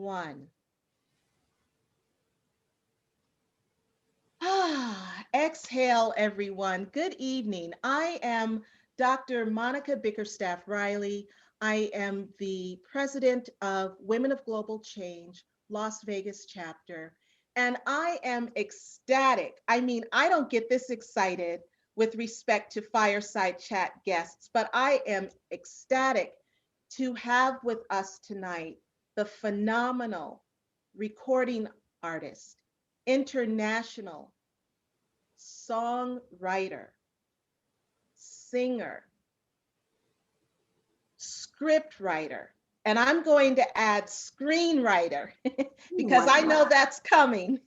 one. Exhale, everyone. Good evening. I am Dr. Monica Bickerstaff Riley. I am the president of Women of Global Change, Las Vegas chapter. And I am ecstatic. I mean, I don't get this excited with respect to fireside chat guests, but I am ecstatic to have with us tonight the phenomenal recording artist, international songwriter, singer, script writer, and I'm going to add screenwriter because I know that's coming.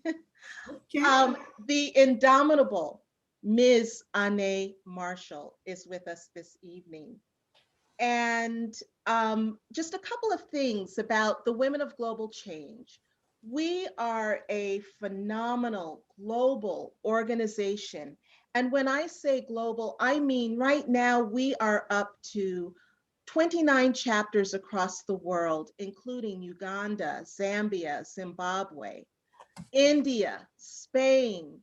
Okay. The indomitable Ms. Ane Marshall is with us this evening. And just a couple of things about the Women of Global Change. We are a phenomenal global organization. And when I say global, I mean right now we are up to 29 chapters across the world, including Uganda, Zambia, Zimbabwe, India, Spain,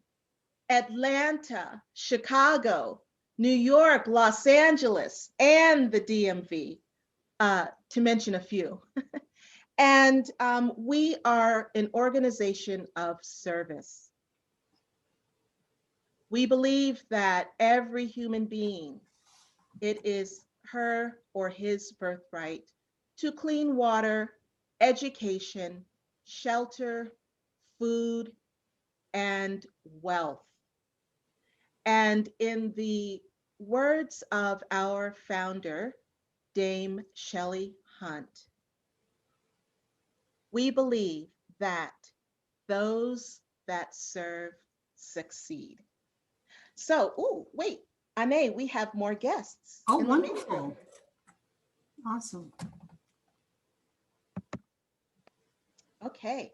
Atlanta, Chicago, New York, Los Angeles, and the DMV, to mention a few. And we are an organization of service. We believe that every human being, it is her or his birthright to clean water, education, shelter, food, and wealth. And in the words of our founder, Dame Shelley Hunt, we believe that those that serve succeed. So, oh, wait, Ane, we have more guests Oh, in the main room. wonderful. Awesome. Okay.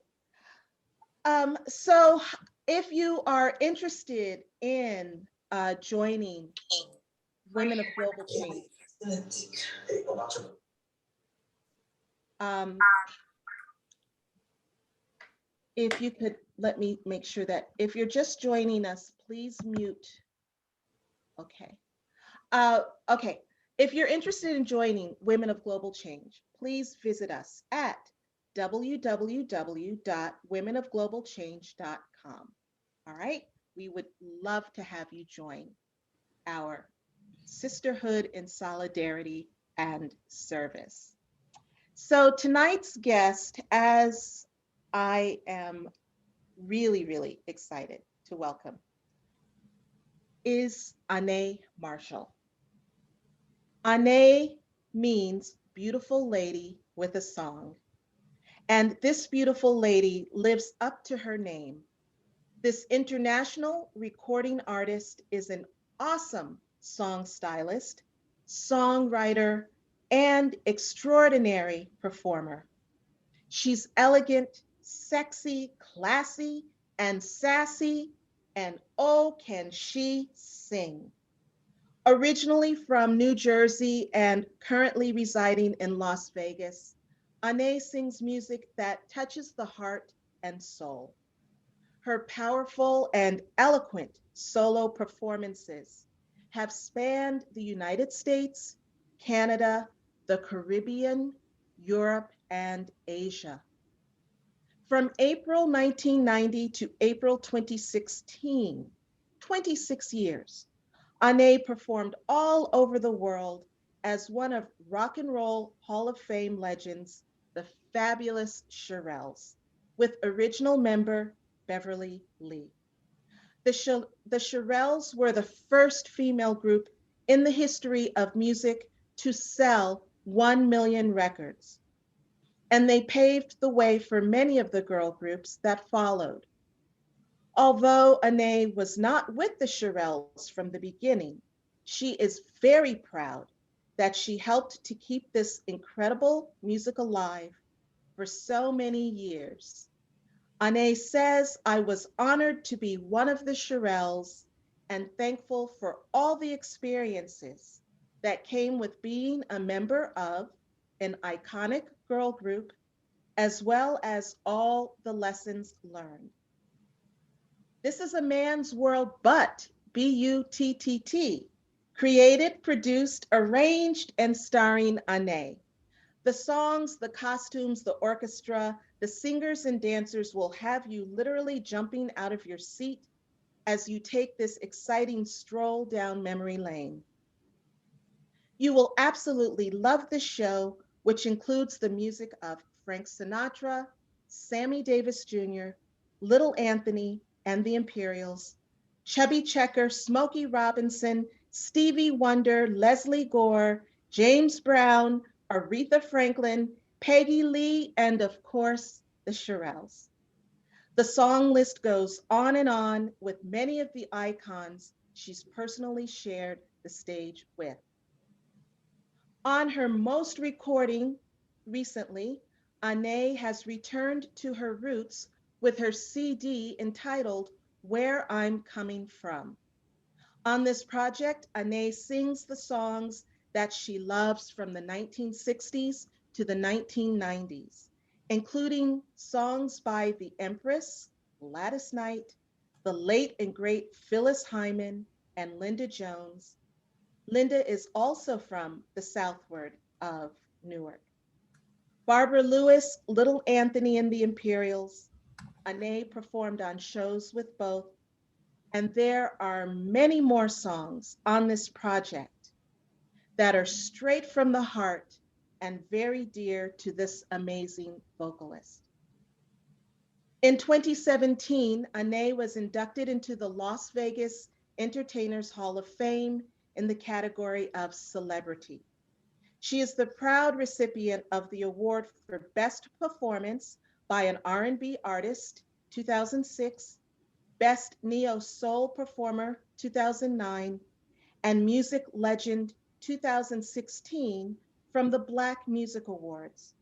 So if you are interested in joining Women of Global Change, um, if you could let me make sure that if you're just joining us, please mute. Okay. Okay. If you're interested in joining Women of Global Change, please visit us at www.womenofglobalchange.com. All right. We would love to have you join our sisterhood in solidarity and service. So tonight's guest, as I am really, really excited to welcome, is Ane Marshall. Ane means beautiful lady with a song. And this beautiful lady lives up to her name. This international recording artist is an awesome song stylist, songwriter, and extraordinary performer. She's elegant, sexy, classy, and sassy, and oh, can she sing. Originally from New Jersey and currently residing in Las Vegas, Ane sings music that touches the heart and soul. Her powerful and eloquent solo performances have spanned the United States, Canada, the Caribbean, Europe, and Asia. From April 1990 to April 2016, 26 years, Ane performed all over the world as one of Rock and Roll Hall of Fame legends, the Fabulous Shirelles, with original member Beverly Lee. The Shirelles were the first female group in the history of music to sell 1 million records, and they paved the way for many of the girl groups that followed. Although Ane was not with the Shirelles from the beginning, she is very proud that she helped to keep this incredible music alive for so many years. Ane says, I was honored to be one of the Shirelles and thankful for all the experiences that came with being a member of an iconic girl group as well as all the lessons learned. This is a man's world, but B-U-T-T-T, created, produced, arranged, and starring Ane. The songs, the costumes, the orchestra, the singers and dancers will have you literally jumping out of your seat as you take this exciting stroll down memory lane. You will absolutely love this show, which includes the music of Frank Sinatra, Sammy Davis Jr., Little Anthony and the Imperials, Chubby Checker, Smokey Robinson, Stevie Wonder, Leslie Gore, James Brown, Aretha Franklin, Peggy Lee, and of course, the Shirelles. The song list goes on and on with many of the icons she's personally shared the stage with. On her most recording recently, Ane has returned to her roots with her CD entitled Where I'm Coming From. On this project, Ane sings the songs that she loves from the 1960s to the 1990s, including songs by the Empress, Gladys Knight, the late and great Phyllis Hyman, and Linda Jones. Linda is also from the southward of Newark. Barbara Lewis, Little Anthony and the Imperials. Ane performed on shows with both, and there are many more songs on this project that are straight from the heart and very dear to this amazing vocalist. In 2017, Ane was inducted into the Las Vegas Entertainers Hall of Fame in the category of Celebrity. She is the proud recipient of the award for Best Performance by an R&B Artist, 2006, Best Neo Soul Performer, 2009, and Music Legend, 2016 from the Black Music Awards.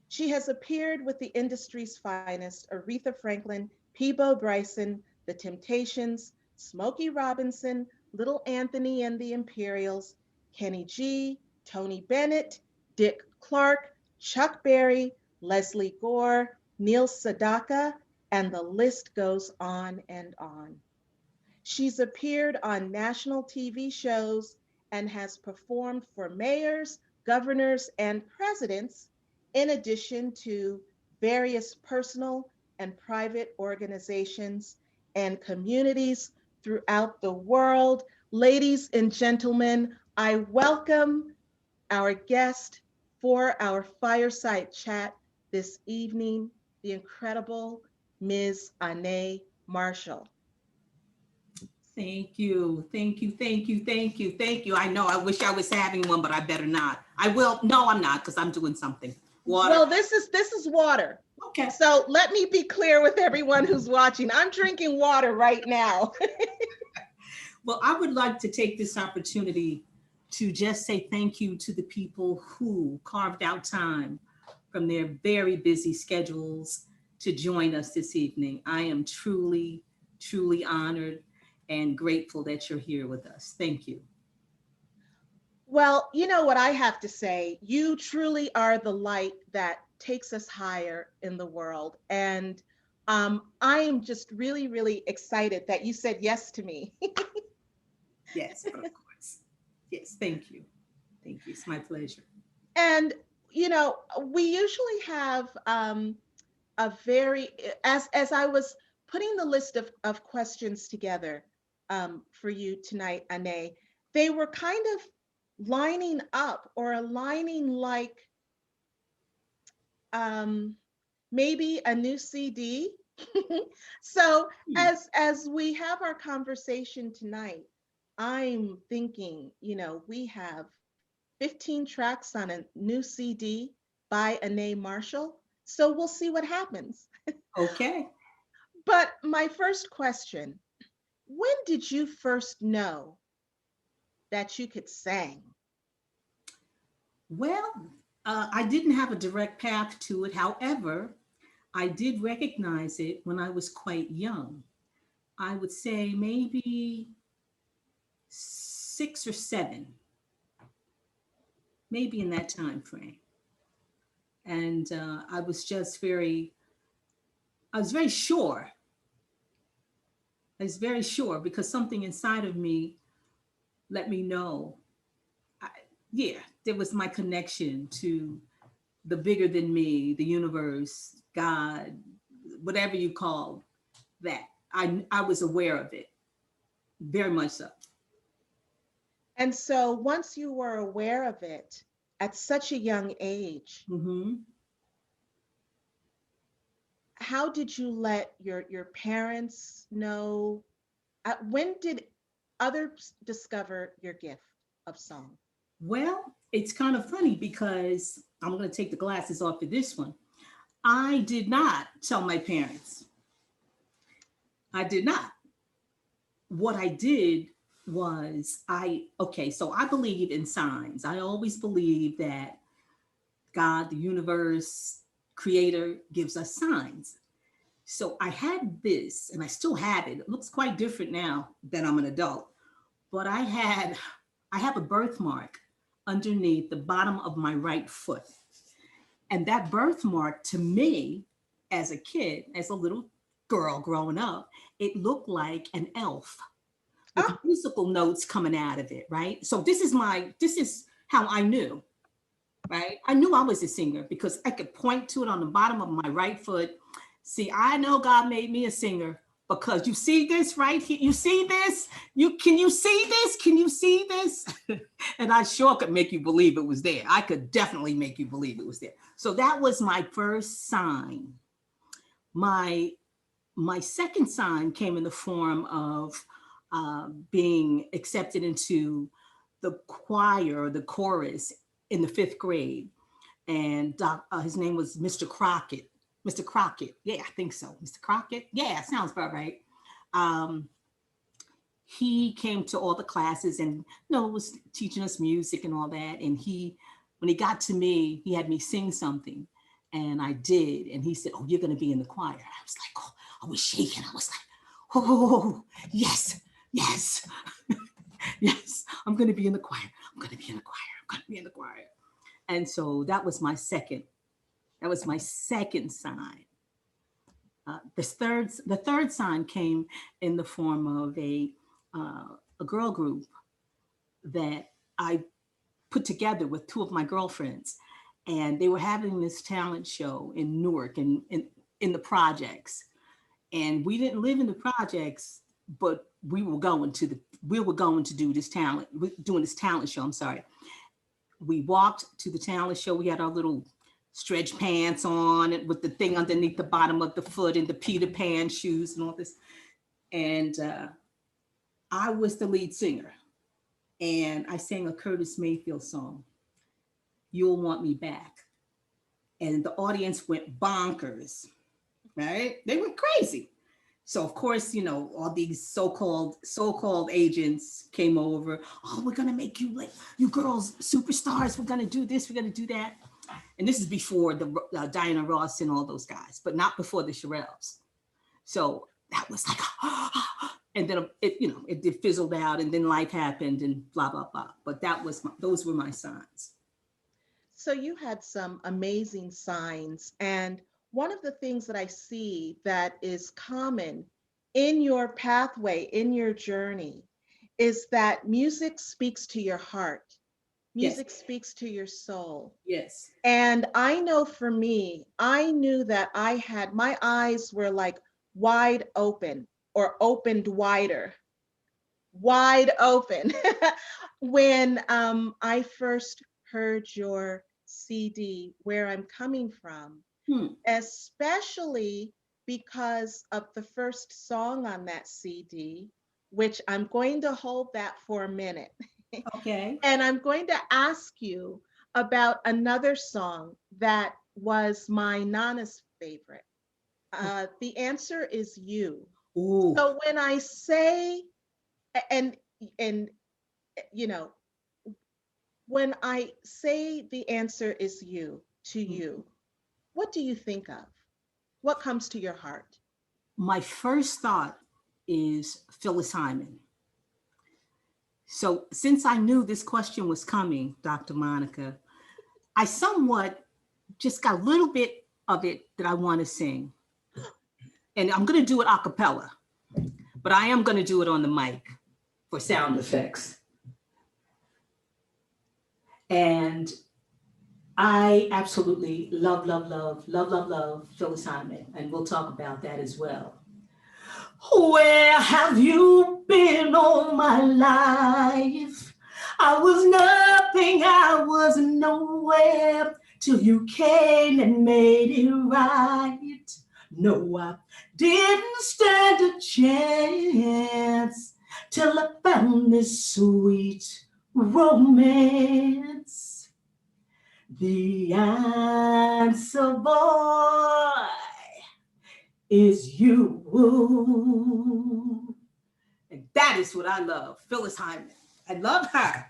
She has appeared with the industry's finest, Aretha Franklin, Peabo Bryson, The Temptations, Smokey Robinson, Little Anthony and the Imperials, Kenny G, Tony Bennett, Dick Clark, Chuck Berry, Leslie Gore, Neil Sedaka, and the list goes on and on. She's appeared on national TV shows and has performed for mayors, governors, and presidents, in addition to various personal and private organizations and communities throughout the world. Ladies and gentlemen, I welcome our guest for our fireside chat this evening, the incredible Ms. Ane Marshall. Thank you. Thank you. Thank you. Thank you. Thank you. I know I wish I was having one, but I better not. I will. No, I'm not because I'm doing something. Water. Well, this is water. Okay. So let me be clear with everyone who's watching. I'm drinking water right now. Well, I would like to take this opportunity to just say thank you to the people who carved out time from their very busy schedules to join us this evening. I am truly, truly honored and grateful that you're here with us. Thank you. Well, you know what I have to say. You truly are the light that takes us higher in the world. And I am just really, really excited that you said yes to me. Yes, of course. Yes, thank you. Thank you. It's my pleasure. And, you know, we usually have a very, as I was putting the list of questions together for you tonight, Ane, they were kind of lining up or aligning like um, maybe a new CD. So as we have our conversation tonight, I'm thinking, you know, we have 15 tracks on a new CD by Ane Marshall. So we'll see what happens. Okay. But my first question, when did you first know that you could sing? Well, I didn't have a direct path to it. However, I did recognize it when I was quite young. I would say maybe 6 or 7, maybe in that time frame. And I was just very, I was very sure. I was very sure because something inside of me let me know, I, yeah, there was my connection to the bigger than me, the universe, God, whatever you call that. I was aware of it, very much so. And so once you were aware of it at such a young age, Hmm. how did you let your parents know? When did others discover your gift of song? Well, it's kind of funny because I'm going to take the glasses off for this one. I did not tell my parents. I did not. What I did was okay, so I believe in signs. I always believe that God, the universe, creator gives us signs. So I had this and I still have it. It looks quite different now that I'm an adult, but I have a birthmark underneath the bottom of my right foot. And that birthmark to me as a kid, as a little girl growing up, it looked like an elf with Oh, musical notes coming out of it, right? So this is how I knew, right? I knew I was a singer because I could point to it on the bottom of my right foot. See, I know God made me a singer because you see this right here. You see this? You see this? Can you see this? And I sure could make you believe it was there. I could definitely make you believe it was there. So that was my first sign. My my second sign came in the form of being accepted into the choir or the chorus in the fifth grade. And his name was Mr. Crockett. Mr. Crockett. Yeah, I think so. Mr. Crockett. Yeah, sounds about right. Um, he came to all the classes and was teaching us music and all that. And when he got to me, he had me sing something. And I did. And he said, "Oh, you're going to be in the choir." I was like, oh, I was shaking. I was like, oh, yes, yes, yes. I'm going to be in the choir. I'm going to be in the choir. I'm going to be in the choir. And so that was my second. That was my second sign. The third sign came in the form of a girl group that I put together with two of my girlfriends, and they were having this talent show in Newark and in the projects. And we didn't live in the projects, but we were going to do this talent, doing this talent show. I'm sorry. We walked to the talent show. We had our little stretch pants on and with the thing underneath the bottom of the foot and the Peter Pan shoes and all this. And I was the lead singer. And I sang a Curtis Mayfield song, "You'll Want Me Back." And the audience went bonkers, right? They went crazy. So of course, all these so-called agents came over. "Oh, we're gonna make you like you girls superstars. We're gonna do this. We're gonna do that." And this is before the Diana Ross and all those guys, but not before the Shirelles. So that was like, and then it fizzled out, and then life happened, and blah blah blah. But those were my signs. so you had some amazing signs. And one of the things that I see that is common in your pathway, in your journey, is that music speaks to your heart. Yes, Music speaks to your soul. yes. And I know for me, I knew that my eyes were like wide open or opened wider, wide open when I first heard your CD, Where I'm Coming From, Hmm. especially because of the first song on that CD, which I'm going to hold that for a minute. Okay. And I'm going to ask you about another song that was my Nana's favorite. The answer is You. Ooh. So when I say, and and you know, when I say the answer is you to you, what do you think of? What comes to your heart? My first thought is Phyllis Hyman. So since I knew this question was coming, Dr. Monica, I somewhat just got a little bit of it that I want to sing. And I'm going to do it a cappella, but I am going to do it on the mic for sound effects. And I absolutely love, love, love, love, love, love Phyllis Hyman. And we'll talk about that as well. Where have you been all my life? I was nothing, I was nowhere till you came and made it right. No, I didn't stand a chance till I found this sweet romance. The answer, boy, is you. And that is what I love. Phyllis Hyman. I love her.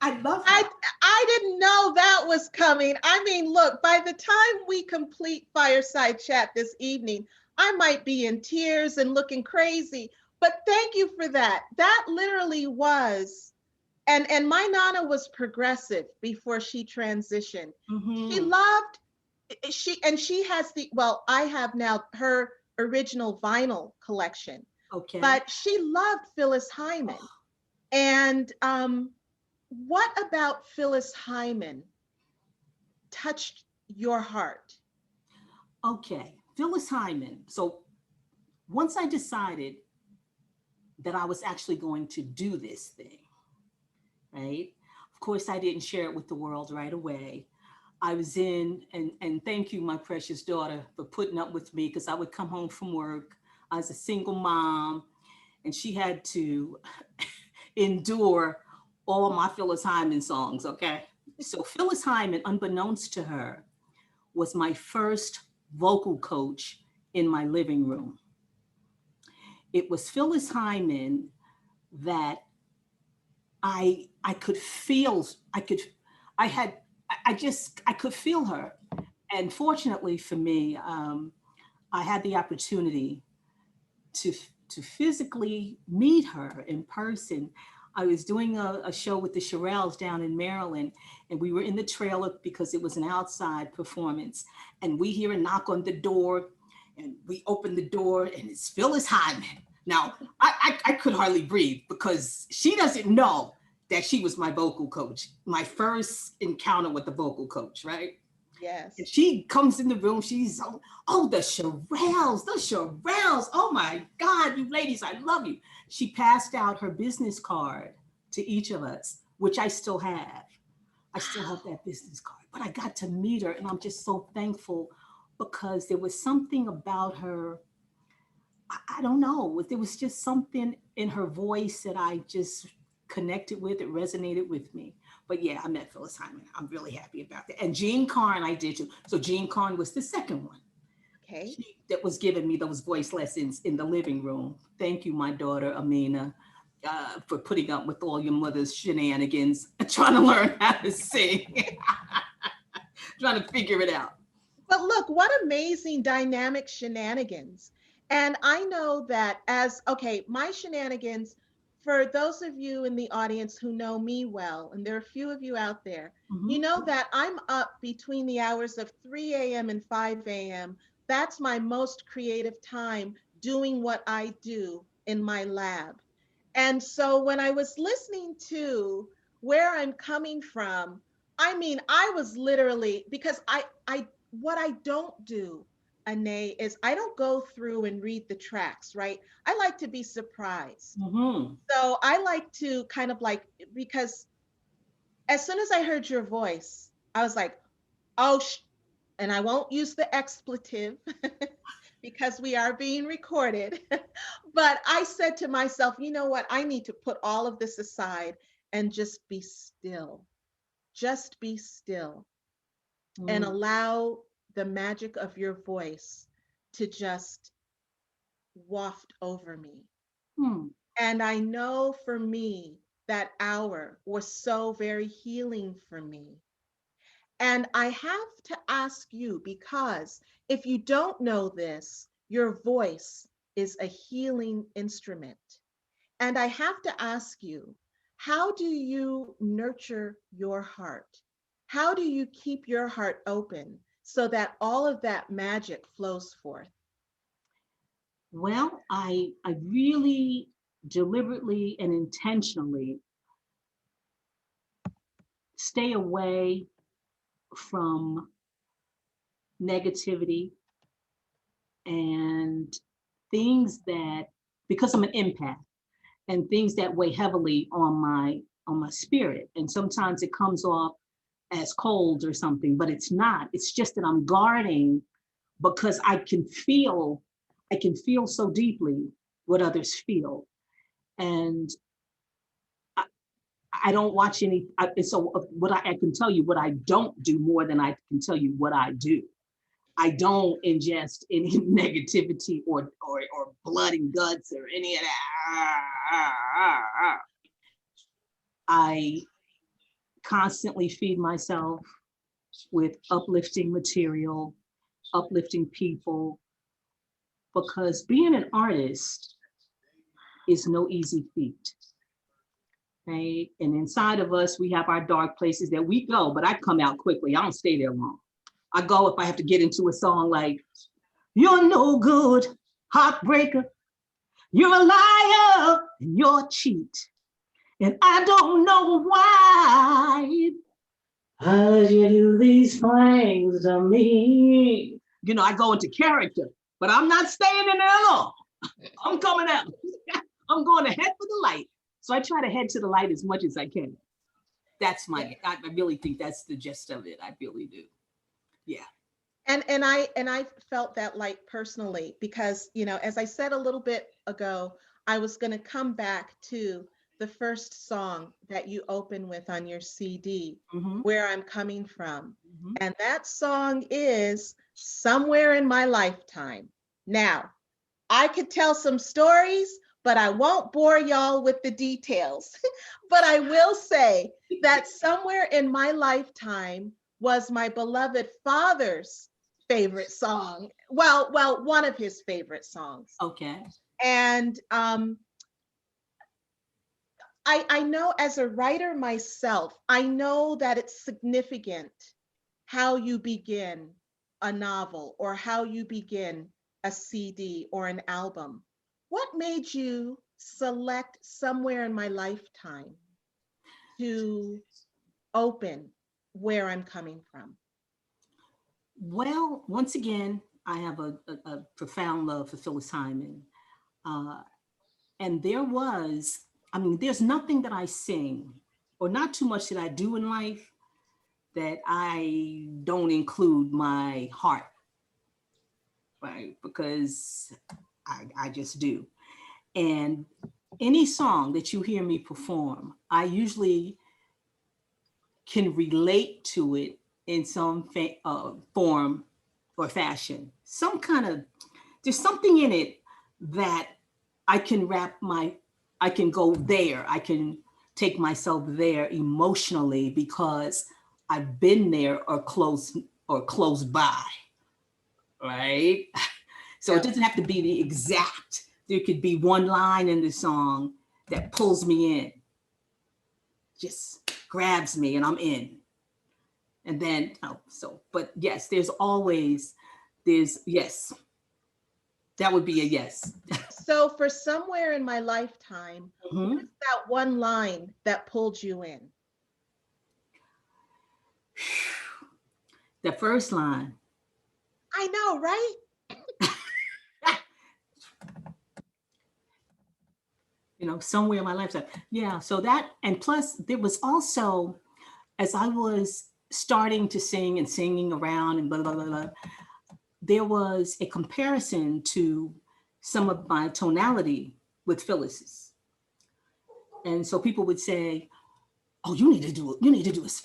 I love her. I didn't know that was coming. I mean, look, by the time we complete Fireside Chat this evening, I might be in tears and looking crazy. But thank you for that. That literally was, and my Nana was progressive before she transitioned. She loved, she has well, I have now her original vinyl collection. Okay. But she loved Phyllis Hyman. And what about Phyllis Hyman touched your heart? Okay, Phyllis Hyman. So once I decided that I was actually going to do this thing, right? Of course, I didn't share it with the world right away. I was in, and thank you, my precious daughter, for putting up with me because I would come home from work. I was a single mom, and she had to endure all my Phyllis Hyman songs, okay? So Phyllis Hyman, unbeknownst to her, was my first vocal coach in my living room. It was Phyllis Hyman that I could feel, I could feel her. And fortunately for me, I had the opportunity to, to physically meet her in person. I was doing a show with the Shirelles down in Maryland, and we were in the trailer because it was an outside performance. And we hear a knock on the door, and we open the door, and it's Phyllis Hyman. Now, I could hardly breathe because she doesn't know that she was my vocal coach, my first encounter with the vocal coach, right? Yes. And she comes in the room, she's, oh, the Shirelles, the Shirelles. Oh my God, you ladies, I love you. She passed out her business card to each of us, which I still have. I still have that business card, but I got to meet her and I'm just so thankful because there was something about her. I don't know. There was just something in her voice that I just connected with. It resonated with me. But yeah, I met Phyllis Hyman. I'm really happy about that. And Jean Carn, I did too. So Jean Carn was the second one. Okay. That was giving me those voice lessons in the living room. Thank you, my daughter, Amina, for putting up with all your mother's shenanigans, trying to learn how to sing, trying to figure it out. But look, what amazing dynamic shenanigans. And I know that okay, my shenanigans, for those of you in the audience who know me well, and there are a few of you out there, you know that I'm up between the hours of 3 a.m. and 5 a.m. That's my most creative time doing what I do in my lab. And so when I was listening to where I'm coming from, I mean, I was literally, because what I don't do, Ane, is I don't go through and read the tracks, right? I like to be surprised. Mm-hmm. So I like to kind of like, because as soon as I heard your voice, I was like, oh, and I won't use the expletive because we are being recorded. But I said to myself, you know what? I need to put all of this aside and just be still. Just be still and Mm-hmm. allow the magic of your voice to just waft over me. And I know for me, that hour was so very healing for me. And I have to ask you, because if you don't know this, your voice is a healing instrument. And I have to ask you, how do you nurture your heart? How do you keep your heart open so that all of that magic flows forth? Well, I really deliberately and intentionally stay away from negativity and things that, because I'm an empath, and things that weigh heavily on my spirit. And sometimes it comes off as cold or something, but it's not. It's just that I'm guarding because I can feel so deeply what others feel. And I, I don't watch any. So what I can tell you what I don't do more than I can tell you what I do. I don't ingest any negativity or blood and guts or any of that. I constantly feed myself with uplifting material, uplifting people, because being an artist is no easy feat. Right? And inside of us, we have our dark places that we go, but I come out quickly. I don't stay there long. I go if I have to get into a song like, "You're no good, heartbreaker. You're a liar and you're a cheat. And I don't know why. How'd you do these things to me?" You know, I go into character, but I'm not staying in there long. I'm coming out. I'm going to head for the light. So I try to head to the light as much as I can. That's I really think that's the gist of it. I really do. Yeah. And I felt that light personally because, as I said a little bit ago, I was going to come back to the first song that you open with on your CD, Mm-hmm. Where I'm Coming From. Mm-hmm. And that song is Somewhere in My Lifetime. Now, I could tell some stories, but I won't bore y'all with the details. But I will say that Somewhere in My Lifetime was my beloved father's favorite song. Well, one of his favorite songs. Okay. And I know as a writer myself, I know that it's significant how you begin a novel or how you begin a CD or an album. What made you select Somewhere in My Lifetime to open Where I'm Coming From? Well, once again, I have a profound love for Phyllis Hyman. Uh, and there's nothing that I sing or not too much that I do in life that I don't include my heart, right? Because I just do. And any song that you hear me perform, I usually can relate to it in some form or fashion. There's something in it that I can I can go there. I can take myself there emotionally because I've been there or close by, right? So it Yeah. doesn't have to be the exact. There could be one line in the song that pulls me in, just grabs me, and I'm in. And then, but yes, yes, that would be a yes. So for Somewhere in My Lifetime, what Mhm. is that one line that pulled you in? The first line, I know, right? somewhere in my lifetime. Yeah. So that, and plus, there was also, as I was starting to sing and singing around and blah, blah, blah, blah, there was a comparison to some of my tonality with Phyllis's. And so people would say, "Oh, you need to do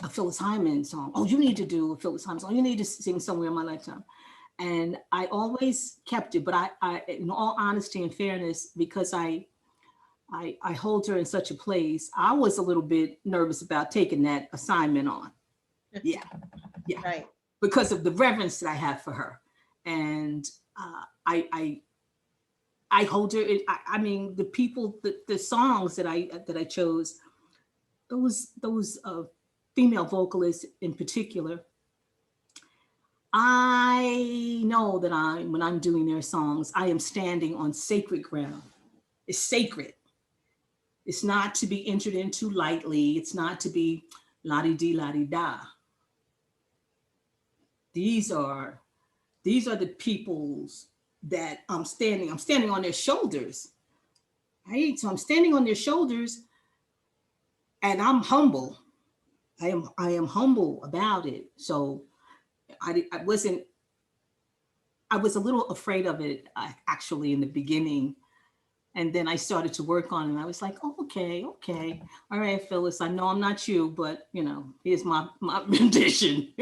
a Phyllis Hyman song. Oh, you need to do a Phyllis Hyman song. You need to sing Somewhere in My Lifetime." And I always kept it, but in all honesty and fairness, because I hold her in such a place, I was a little bit nervous about taking that assignment on. Yeah, yeah, Right. because of the reverence that I have for her, and I hold her. I mean, the songs that I chose, those female vocalists in particular, I know that when I'm doing their songs, I am standing on sacred ground. It's sacred. It's not to be entered into lightly. It's not to be la-di-dee, la-di-da. These are the peoples that I'm standing on their shoulders, right? So I'm standing on their shoulders and I'm humble. I am humble about it. So I wasn't, I was a little afraid of it actually in the beginning. And then I started to work on it and I was like, oh, okay, okay. All right, Phyllis, I know I'm not you, but here's my rendition.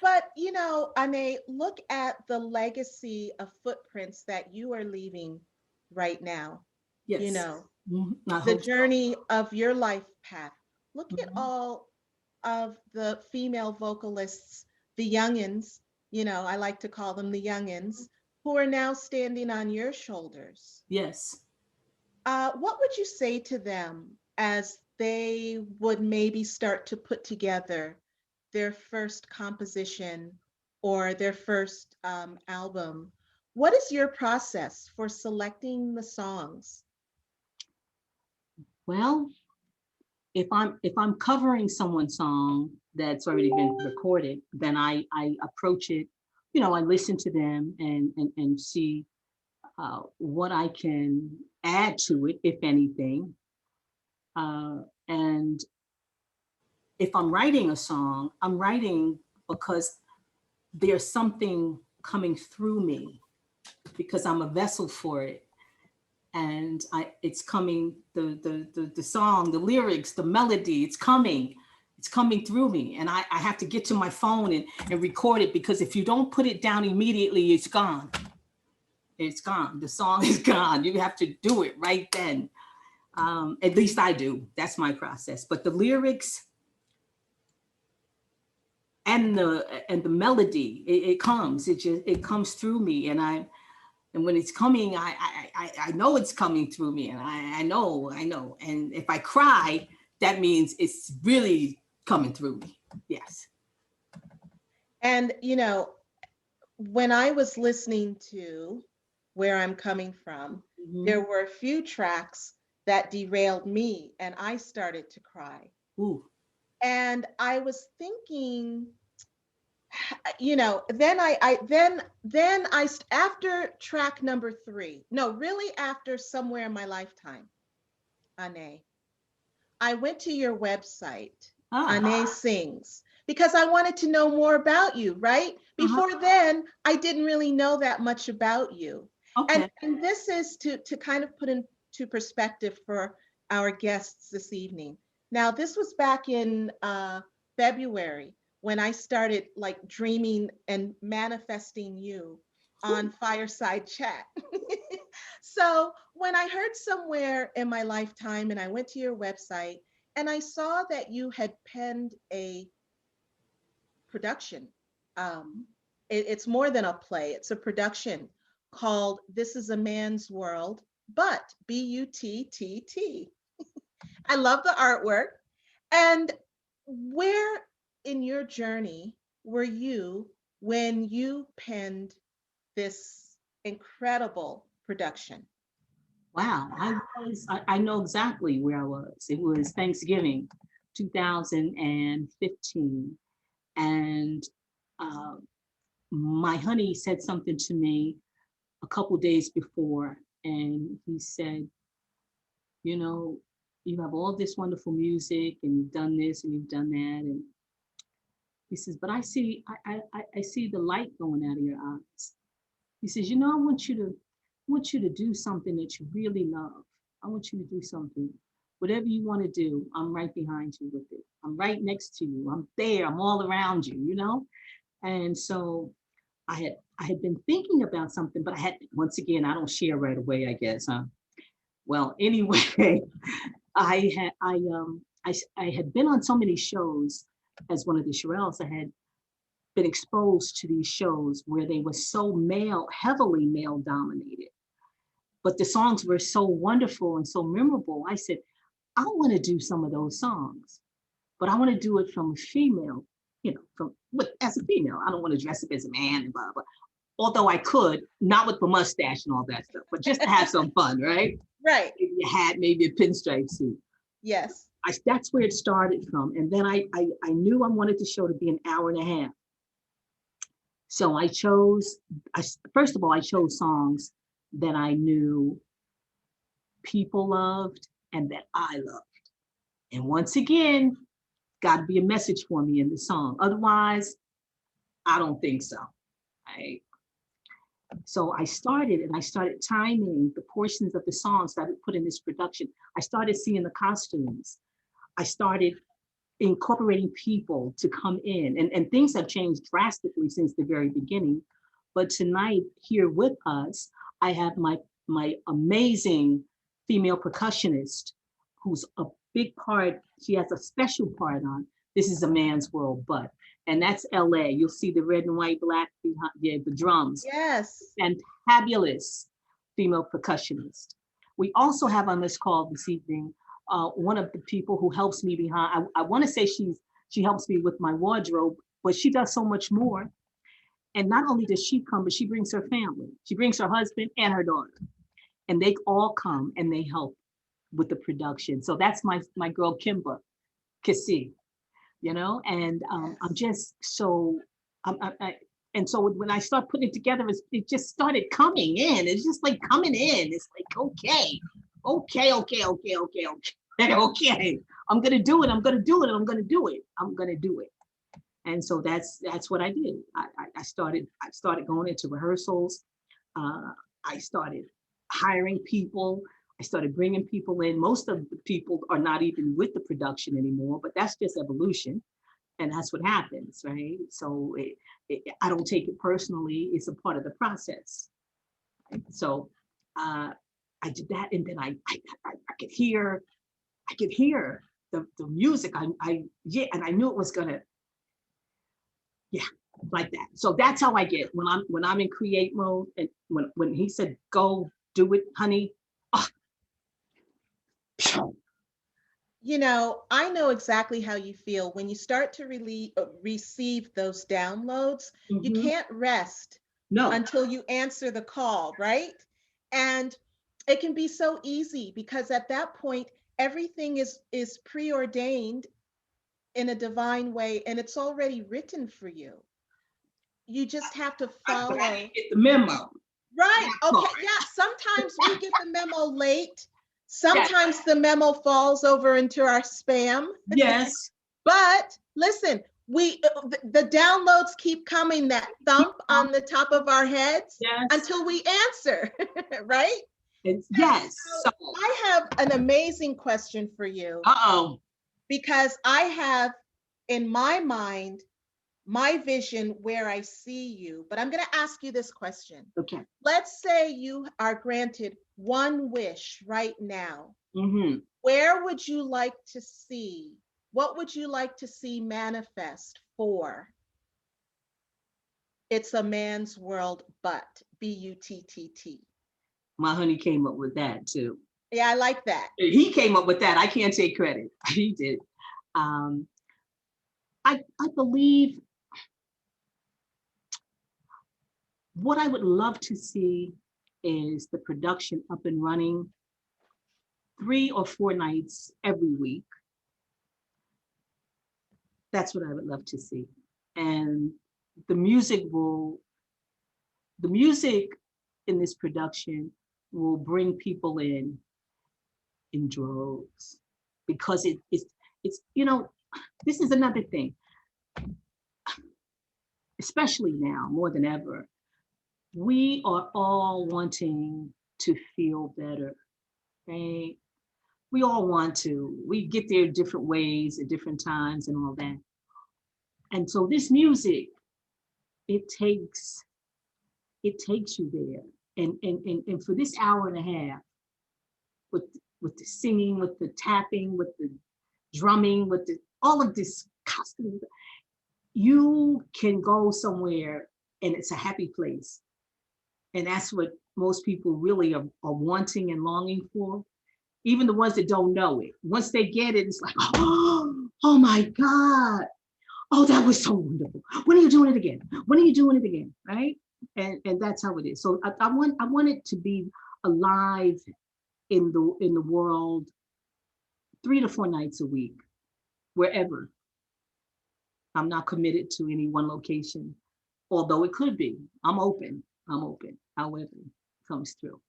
But, Ane, look at the legacy of footprints that you are leaving right now. You Yes. know, I the hope so. journey of your life path. Look at Mhm. all of the female vocalists, the youngins, I like to call them the youngins, who are now standing on your shoulders. Yes. What would you say to them as they would maybe start to put together their first composition or their first album? What is your process for selecting the songs? Well, if I'm covering someone's song that's already been recorded, then I approach it. I listen to them and see what I can add to it, if anything. And if I'm writing a song, I'm writing because there's something coming through me because I'm a vessel for it. And it's coming, the song, the lyrics, the melody, it's coming through me. And I have to get to my phone and record it, because if you don't put it down immediately, it's gone. It's gone. The song is gone. You have to do it right then. At least I do. That's my process. But the lyrics and the melody, it comes through me, and when it's coming, I know it's coming through me, and I know. And if I cry, that means it's really coming through me. Yes. And, when I was listening to Where I'm Coming From, Mm-hmm. there were a few tracks that derailed me and I started to cry. Ooh. And I was thinking, then I after track number 3, no, really after Somewhere in My Lifetime, Ane, I went to your website, Ah. Ane Sings, because I wanted to know more about you, right? Uh-huh. Before then, I didn't really know that much about you. And, Okay. and this is to kind of put into perspective for our guests this evening. Now, this was back in February when I started like dreaming and manifesting you on Fireside Chat. So when I heard Somewhere in My Lifetime and I went to your website and I saw that you had penned a production, um, it's more than a play, it's a production called This Is a Man's World, but Butt. I love the artwork. And where in your journey were you when you penned this incredible production? Wow. I know exactly where I was. It was Thanksgiving 2015. And uh, my honey said something to me a couple days before, and he said, you know, you have all this wonderful music, and you've done this and you've done that, and he says, but I see the light going out of your eyes. He says, I want you to do something that you really love. I want you to do something. Whatever you want to do, I'm right behind you with it. I'm right next to you. I'm there. I'm all around you. And so I had been thinking about something, but I had, once again, I don't share right away, I guess, huh? Well, anyway, I had been on so many shows as one of the Shirelles. I had been exposed to these shows where they were so heavily male dominated, but the songs were so wonderful and so memorable. I said, I want to do some of those songs. but I want to do it from a female, from as a female. I don't want to dress up as a man and blah blah. Although I could, not with the mustache and all that stuff, but just to have some fun, right? Right. Maybe a hat, maybe a pinstripe suit. Yes. That's where it started from. And then I knew I wanted the show to be an hour and a half. So first of all, I chose songs that I knew people loved and that I loved. And once again, got to be a message for me in the song. Otherwise, I don't think so. Right? So I started timing the portions of the songs that I would put in this production. I started seeing the costumes. I started incorporating people to come in, and things have changed drastically since the very beginning. But tonight here with us, I have my amazing female percussionist who's a big part. She has a special part on This Is a Man's World, But, and that's LA. You'll see the red and white, black behind, the drums. Yes. And fabulous female percussionist. We also have on this call this evening one of the people who helps me behind. I want to say she helps me with my wardrobe, but she does so much more. And not only does she come, but she brings her family. She brings her husband and her daughter, and they all come and they help with the production. So that's my girl Kimba Kissi, and I'm just so and so when I start putting it together, it just started coming in. It's just like coming in. It's like, okay. I'm gonna do it. I'm gonna do it. I'm gonna do it. I'm gonna do it. And so that's what I did. I started going into rehearsals. I started hiring people. I started bringing people in. Most of the people are not even with the production anymore, but that's just evolution. And that's what happens, right? So I don't take it personally. It's a part of the process. Right? So I did that, and then I could hear the music. And I knew it was gonna, like that. So that's how I get when I'm in create mode. And when he said go do it, honey. I know exactly how you feel when you start to receive those downloads. Mm-hmm. You can't rest until you answer the call, right? And it can be so easy because at that point, everything is preordained in a divine way, and it's already written for you. You just have to follow. I get the memo. Right. Okay. Yeah. Sometimes we get the memo late. Sometimes the memo falls over into our spam. Yes. But listen, the downloads keep coming, that thump on the top of our heads until we answer, right? Yes. So I have an amazing question for you. Because I have in my mind my vision where I see you, but I'm going to ask you this question. Okay. Let's say you are granted one wish right now. Mm-hmm. Where would you like to see? What would you like to see manifest for It's a Man's World, But, BUTTT? My honey came up with that too. Yeah, I like that. He came up with that. I can't take credit. He did. I believe what I would love to see is the production up and running 3 or 4 nights every week. That's what I would love to see. And the music in this production will bring people in droves, because it's this is another thing, especially now more than ever. We are all wanting to feel better, right? We all want to. We get there different ways at different times and all that. And so this music, it takes you there. And for this hour and a half, with the singing, with the tapping, with the drumming, with all of this costume, you can go somewhere and it's a happy place. And that's what most people really are wanting and longing for. Even the ones that don't know it. Once they get it, it's like, oh, Oh my God. Oh, that was so wonderful. When are you doing it again? When are you doing it again? Right? And that's how it is. So I want it to be alive in the world 3 to 4 nights a week, wherever. I'm not committed to any one location, although it could be. I'm open. I'm open. However it comes through.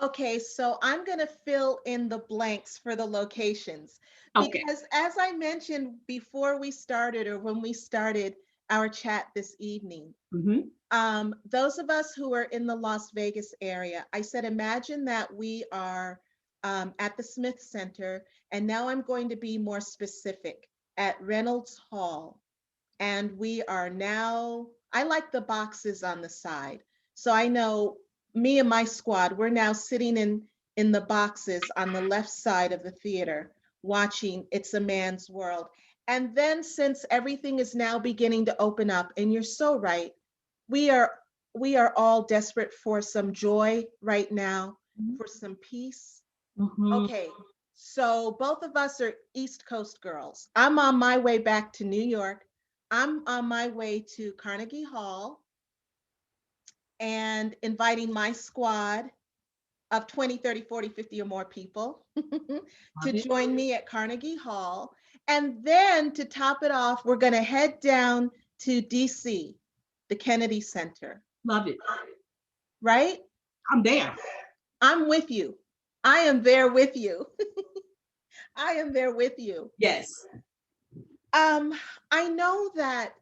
Okay, so I'm going to fill in the blanks for the locations Okay. because, as I mentioned before we started, or when we started our chat this evening, Mm-hmm. those of us who are in the Las Vegas area, I said, imagine that we are at the Smith Center, and now I'm going to be more specific at Reynolds Hall. And we are now, I like the boxes on the side. So I know me and my squad, we're now sitting in the boxes on the left side of the theater watching It's a Man's World. And then since everything is now beginning to open up, and you're so right, we are we are all desperate for some joy right now, for some peace. Mm-hmm. Okay, so both of us are East Coast girls. I'm on my way back to New York. I'm on my way to Carnegie Hall and inviting my squad of 20, 30, 40, 50 or more people to Love it. join me at Carnegie Hall. And then to top it off, we're going to head down to DC, the Kennedy Center, Love it. right? I'm there. I'm with you. I am there with you. I am there with you. Yes. Um, I know that,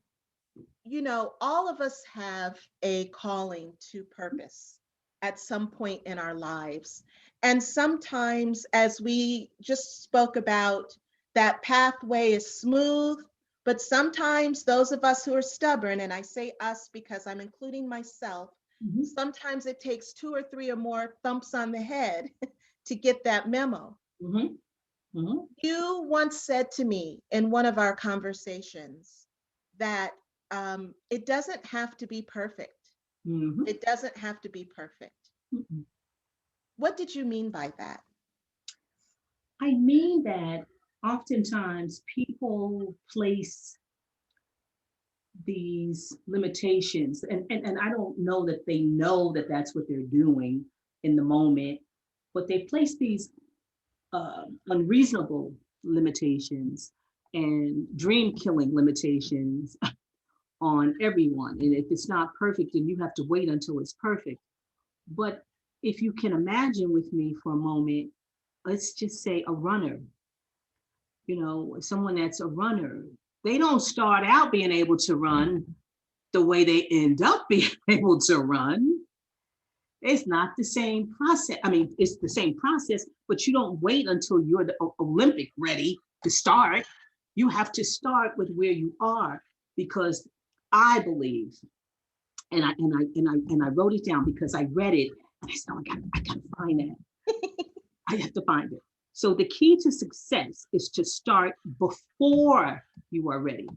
all of us have a calling to purpose at some point in our lives. And sometimes, as we just spoke about, that pathway is smooth, but sometimes those of us who are stubborn, and I say us because I'm including myself, Mm-hmm. sometimes it takes two or three or more thumps on the head to get that memo. Mm-hmm. Mm-hmm. You once said to me in one of our conversations that it doesn't have to be perfect. Mm-hmm. It doesn't have to be perfect. Mm-hmm. What did you mean by that? I mean that oftentimes people place these limitations, and I don't know that they know that that's what they're doing in the moment, but they place these unreasonable limitations and dream killing limitations on everyone. And if it's not perfect, then you have to wait until it's perfect. But if you can imagine with me for a moment, let's just say a runner, someone that's a runner, they don't start out being able to run the way they end up being able to run. It's not the same process. I mean, it's the same process, but you don't wait until you're the Olympic ready to start. You have to start with where you are, because I believe, and I wrote it down because I read it and I said, oh, I gotta find that. I have to find it. So the key to success is to start before you are ready.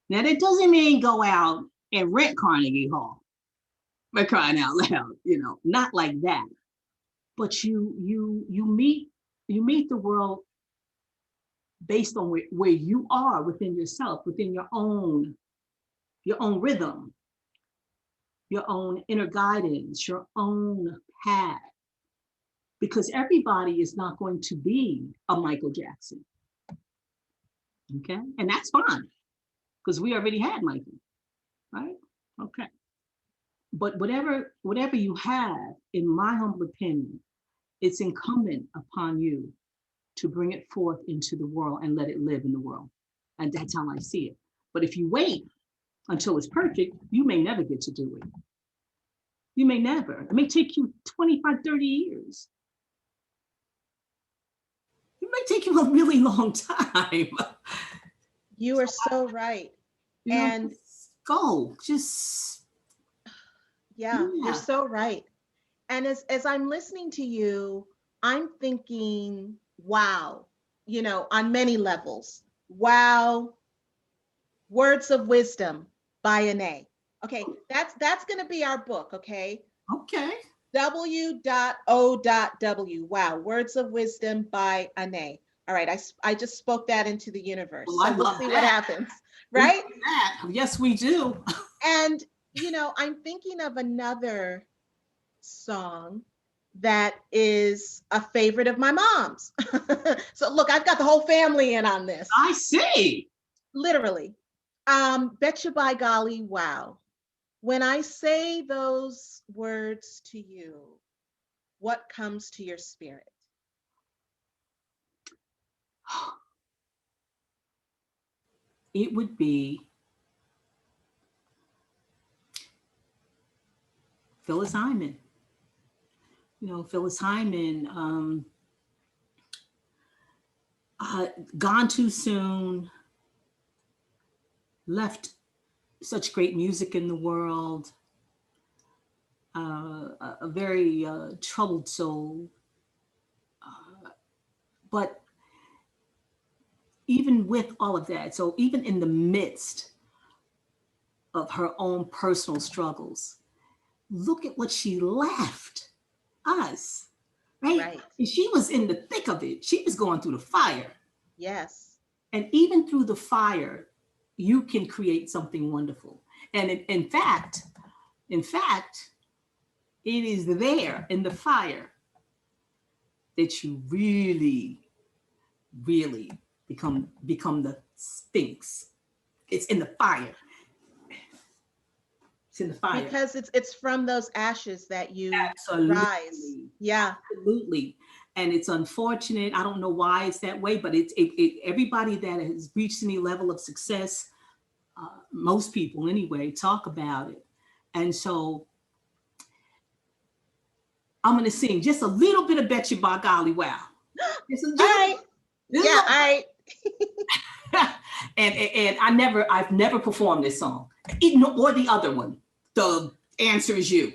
Now that doesn't mean go out and rent Carnegie Hall. We're crying out loud, not like that. But you meet the world based on where you are within yourself, within your own rhythm, your own inner guidance, your own path. Because everybody is not going to be a Michael Jackson. Okay. And that's fine, because we already had Michael, right? Okay. But whatever you have, in my humble opinion, it's incumbent upon you to bring it forth into the world and let it live in the world. And that's how I see it. But if you wait until it's perfect, you may never get to do it. You may never. It may take you 25, 30 years. It may take you a really long time. You are so right. And Just go. Just, yeah, you're yeah. so right. And as I'm listening to you, I'm thinking, wow, on many levels. Wow, Words of Wisdom by Ane. Okay, that's going to be our book, okay? Okay. W.O.W. Wow, Words of Wisdom by Ane. All right, I just spoke that into the universe. Well, I So we'll love see what that. happens, We right? do that. Yes, we do. And, I'm thinking of another song that is a favorite of my mom's. So look, I've got the whole family in on this, I see. literally. Betcha by golly, wow. When I say those words to you, what comes to your spirit? It would be Phyllis Hyman. Phyllis Hyman, gone too soon, left such great music in the world, a very troubled soul. But even with all of that, so even in the midst of her own personal struggles, look at what she left us, right? Right. And she was in the thick of it. She was going through the fire. Yes. And even through the fire, you can create something wonderful. And in fact, it is there in the fire that you really, really become the sphinx. It's in the fire. It's in the fire. Because it's from those ashes that you rise. Absolutely. Yeah. Absolutely. And it's unfortunate. I don't know why it's that way, but everybody that has reached any level of success, most people anyway, talk about it. And so I'm going to sing just a little bit of Bet You By Golly Wow. Just a All little, right. little, Yeah, all right. and I've never performed this song, or the other one. The Answer Is You.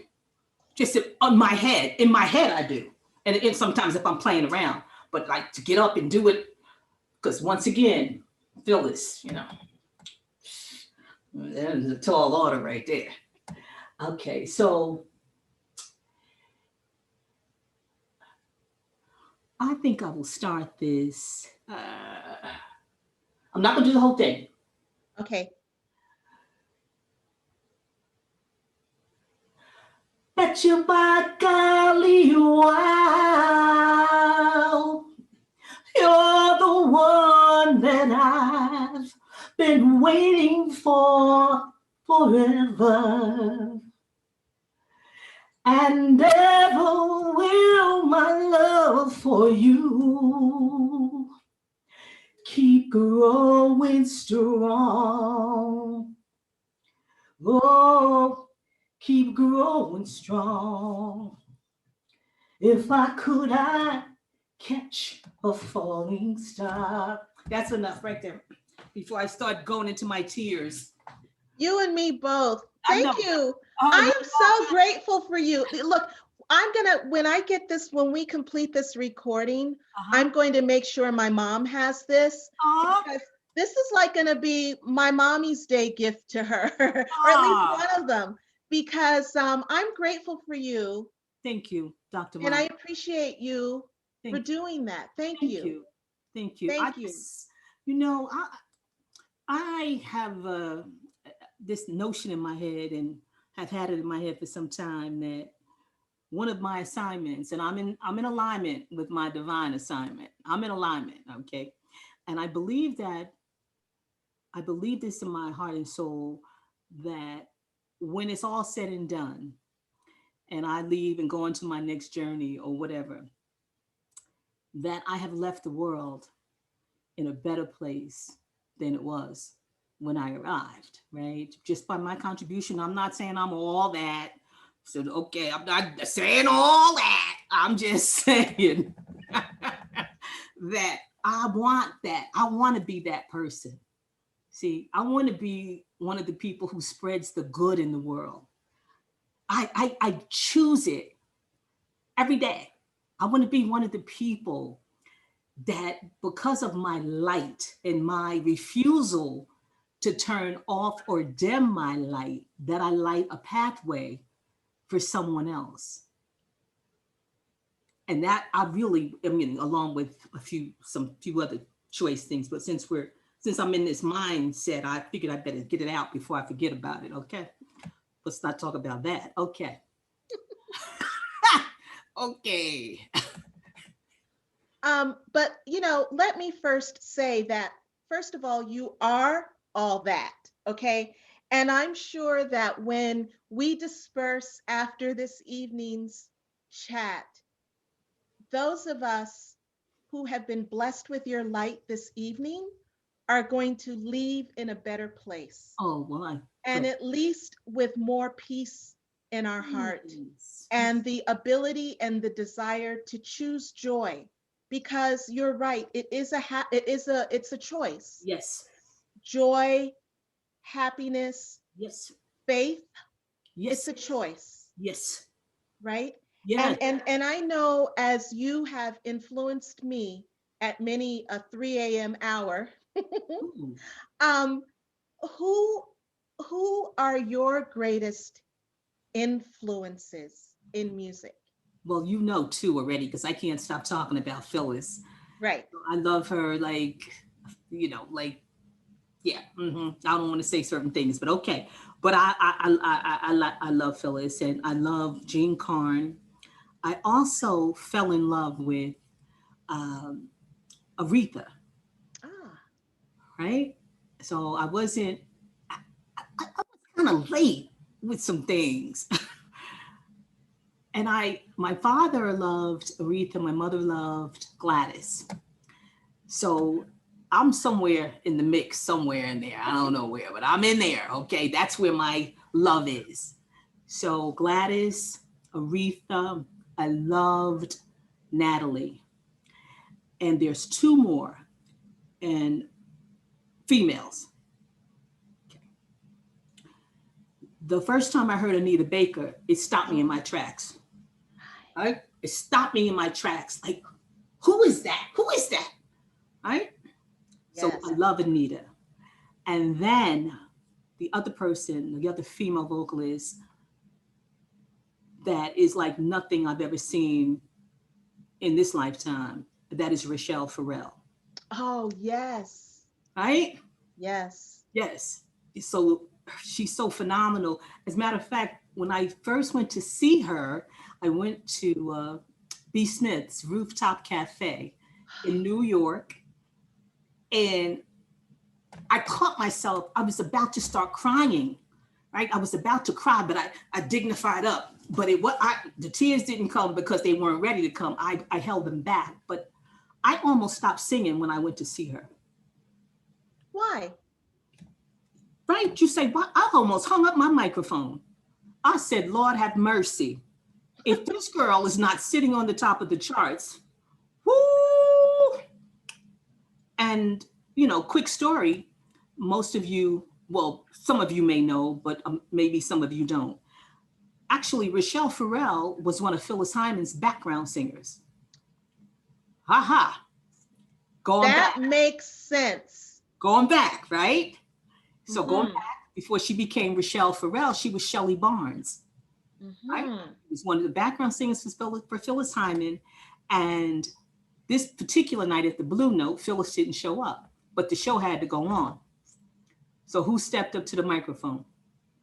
Just in my head I do. And sometimes if I'm playing around, but like to get up and do it, because once again, Phyllis, that is a tall order right there. Okay, so I think I will start this. I'm not gonna do the whole thing. Okay. Bet you by golly, wow, you're the one that I've been waiting for forever. And ever will my love for you keep growing strong. Oh, keep growing strong. If I could, I'd catch a falling star. That's enough right there. Before I start going into my tears. You and me both. I know. Thank you. Oh, I am so grateful for you. Look, when we complete this recording, I'm going to make sure my mom has this, because this is like going to be my mommy's day gift to her, or at least one of them, because I'm grateful for you. Thank you, Dr. And I Mom. appreciate you for doing that. Thank you. Thank you. Thank you. I have this notion in my head, and have had it in my head for some time, that one of my assignments, and I'm in alignment with my divine assignment. I'm in alignment, okay? And I believe this in my heart and soul, that when it's all said and done, and I leave and go into my next journey or whatever, that I have left the world in a better place than it was when I arrived, right? Just by my contribution. I'm not saying I'm all that. So, okay, I'm not saying all that. I'm just saying that I want that. I want to be that person. See, I want to be one of the people who spreads the good in the world. I choose it every day. I want to be one of the people that, because of my light and my refusal to turn off or dim my light, that I light a pathway for someone else. And that I really, I mean, along with some few other choice things, but since I'm in this mindset, I figured I better get it out before I forget about it. Okay, let's not talk about that. Okay, okay. But let me first say that, first of all, you are all that, okay? And I'm sure that when we disperse after this evening's chat, those of us who have been blessed with your light this evening are going to leave in a better place, Oh well, I and pray. at least with more peace in our heart Yes, and the ability and the desire to choose joy, because you're right, it's a choice. yes, Joy, happiness, yes, faith, it's yes, a choice, yes, right? yes. And I know, as you have influenced me at many a 3 a.m. hour, Ooh. um, who who are your greatest influences in music? Well, you know too already because I can't stop talking about Phyllis. Right. I love her, like, like, yeah. I don't want to say certain things, but okay. But I love Phyllis, and I love Jean Carn. I also fell in love with um, Aretha, Ah, right? So I wasn't. I was kind of late with some things, and my father loved Aretha, my mother loved Gladys. So I'm somewhere in the mix, somewhere in there. I don't know where, but I'm in there. Okay, that's where my love is. So Gladys, Aretha, I loved Natalie, and there's two more, and females. The first time I heard Anita Baker, it stopped me in my oh, tracks. hi. Right? It stopped me in my tracks. Like, who is that? Who is that? Right? So I Yes. love Anita. And then the other person, the other female vocalist that is like nothing I've ever seen in this lifetime, that is Rochelle Farrell. Oh, yes. Right? Yes. Yes. So she's so phenomenal. As a matter of fact, when I first went to see her, I went to B. Smith's Rooftop Cafe in New York, and I caught myself. I was about to start crying, right? I was about to cry, but I dignified up. But the tears didn't come because they weren't ready to come. I held them back. But I almost stopped singing when I went to see her. Why? Right? You say, what? I almost hung up my microphone. I said, Lord have mercy. If this girl is not sitting on the top of the charts, whoo! And, quick story, most of you, well, some of you may know, but maybe some of you don't. Actually, Rochelle Farrell was one of Phyllis Hyman's background singers. Ha ha, going That back, makes sense. going back, right? So going Mm-hmm. back, before she became Rochelle Farrell, she was Shelley Barnes, right? Mm-hmm. She was one of the background singers for Phyllis Hyman. And this particular night at the Blue Note, Phyllis didn't show up, but the show had to go on. So who stepped up to the microphone?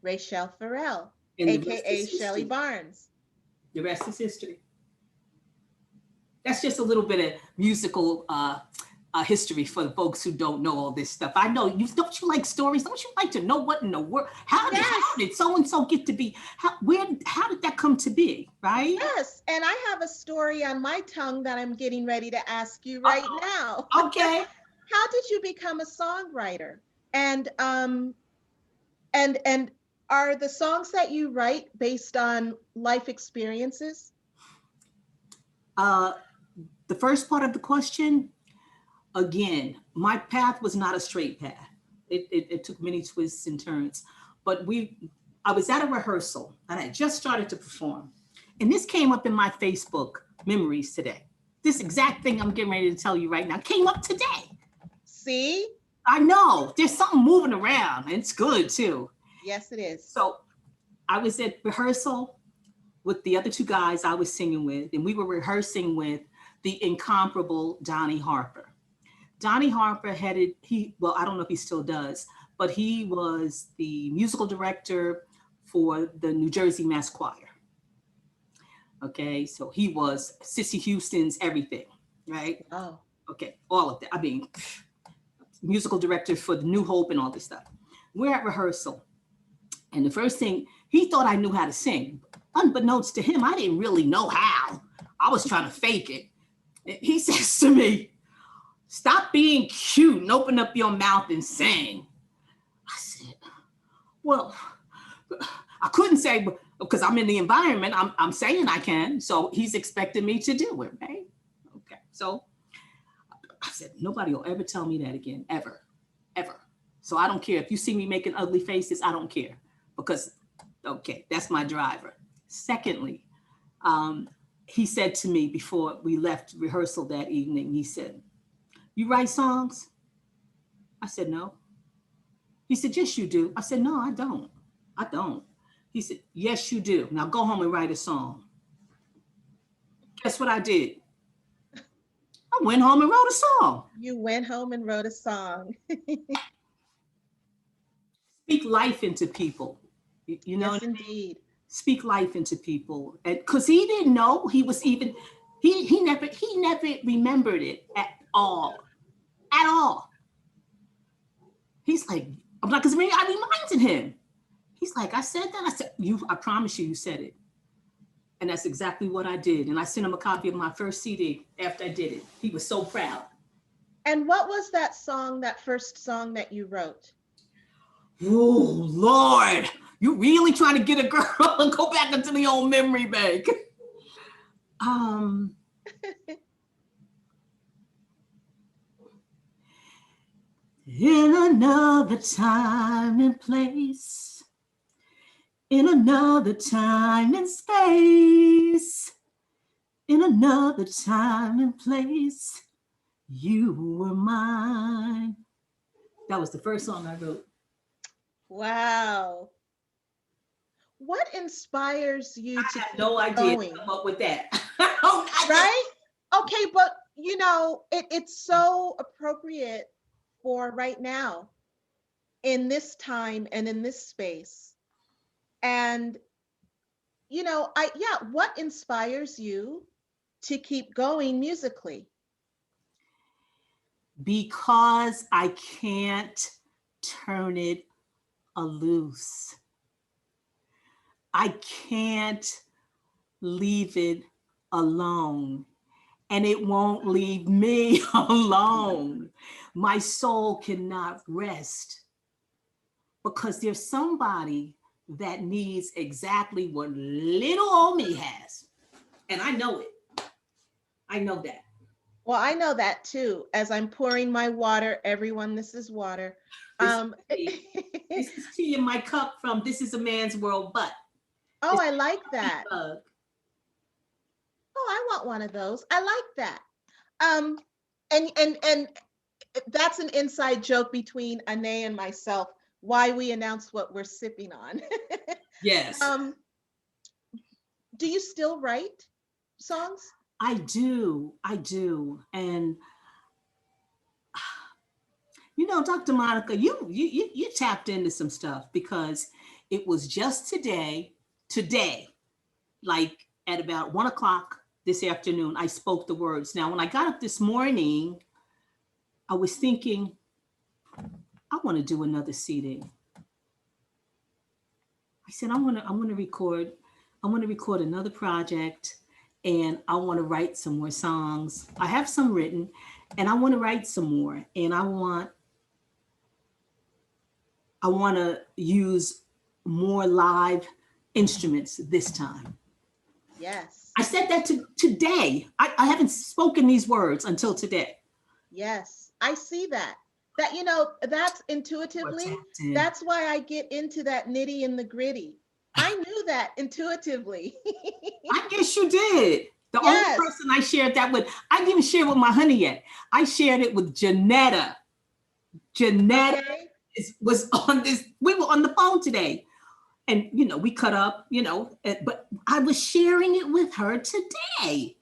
Rachel Farrell, And the rest aka is Shelley history. Barnes. The rest is history. That's just a little bit of musical history for the folks who don't know all this stuff. I know you don't. You like stories? Don't you like to know what in the world? How Yes. did so and so get to be? How did that come to be? Right? Yes. And I have a story on my tongue that I'm getting ready to ask you right now. Okay. How did you become a songwriter? And are the songs that you write based on life experiences? Uh, the first part of the question, again, my path was not a straight path. It took many twists and turns, but I was at a rehearsal and I just started to perform, and this came up in my Facebook memories today. This exact thing I'm getting ready to tell you right now came up today. See? I know there's something moving around, and it's good too. Yes, it is. So I was at rehearsal. with the other two guys I was singing with, and we were rehearsing with the incomparable Donnie Harper. Donnie Harper well, I don't know if he still does, but he was the musical director for the New Jersey Mass Choir. Okay, so he was Sissy Houston's everything, right? Oh. Okay, all of that. I mean, musical director for the New Hope and all this stuff. We're at rehearsal, and the first thing, he thought I knew how to sing. Unbeknownst to him, I didn't really know how. I was trying to fake it. He says to me, "Stop being cute and open up your mouth and sing." I said, well, I couldn't say, because I'm in the environment, I'm saying I can. So he's expecting me to do it, right? Okay. So I said, nobody will ever tell me that again, ever, ever. So I don't care. If you see me making ugly faces, I don't care, because, okay, that's my driver. Secondly, he said to me before we left rehearsal that evening, he said, "You write songs?" I said, "No." He said, "Yes, you do." I said, "No, I don't. I don't." He said, "Yes, you do. Now go home and write a song." Guess what I did? I went home and wrote a song. You went home and wrote a song. Speak life into people. You know? Yes, indeed. Speak life into people. Because he didn't know he was even, he never remembered it at all. At all. He's like, I'm like, because I reminded him. He's like, "I said that?" I said, I promise you said it. And that's exactly what I did. And I sent him a copy of my first CD after I did it. He was so proud. And what was that song, that first song that you wrote? Oh, Lord. You really trying to get a girl and go back into the old memory bank. In another time and place, in another time and space, in another time and place, you were mine. That was the first song I wrote. Wow. What inspires you I to have keep no idea going? to come up with that. Right? Okay, but it's so appropriate for right now, in this time and in this space. And what inspires you to keep going musically? Because I can't turn it loose. I can't leave it alone. And it won't leave me alone. My soul cannot rest, because there's somebody that needs exactly what little old me has. And I know it. I know that. Well, I know that too. As I'm pouring my water, everyone, this is water. This is tea in my cup from This Is a Man's World, but. Oh, I like that. Oh, I want one of those. I like that. And that's an inside joke between Anae and myself, why we announce what we're sipping on. Yes. Do you still write songs? I do. And Dr. Monica, you tapped into some stuff, because it was just today, like at about 1:00 this afternoon, I spoke the words. Now, when I got up this morning, I was thinking, I want to do another CD. I said, I want to record another project, and I want to write some more songs. I have some written, and I want to write some more, and I want to use more live instruments this time. Yes. I said that today. I haven't spoken these words until today. Yes, I see that. That's intuitively. That's why I get into that nitty and the gritty. I knew that intuitively. I guess you did. The only person I shared that with, I didn't even share it with my honey yet. I shared it with Janetta. Janetta was on this. We were on the phone today. And, we cut up, but I was sharing it with her today.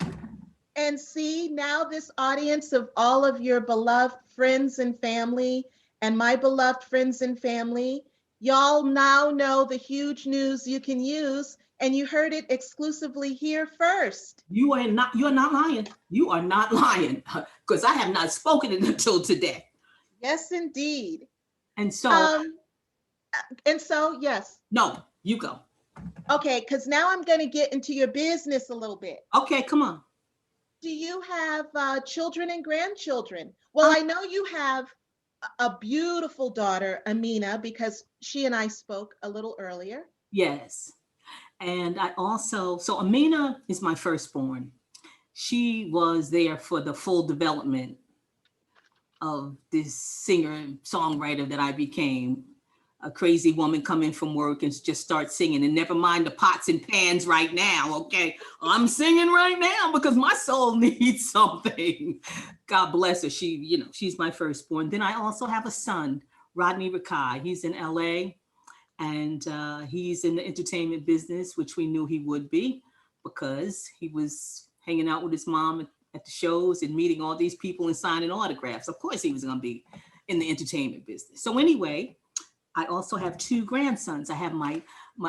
And see, now this audience of all of your beloved friends and family, and my beloved friends and family, y'all now know the huge news you can use, and you heard it exclusively here first. You're not lying. You are not lying, because I have not spoken it until today. Yes, indeed. And so, yes. No, you go. Okay, because now I'm going to get into your business a little bit. Okay, come on. Do you have children and grandchildren? Well, I know you have a beautiful daughter, Amina, because she and I spoke a little earlier. Yes. And so Amina is my firstborn. She was there for the full development of this singer songwriter that I became. A crazy woman come in from work and just start singing, and never mind the pots and pans right now. Okay, I'm singing right now because my soul needs something. God bless her. She's my firstborn. Then I also have a son, Rodney Rakai. He's in LA, and he's in the entertainment business, which we knew he would be because he was hanging out with his mom at the shows and meeting all these people and signing autographs. Of course he was going to be in the entertainment business. So anyway, I also have two grandsons. I have my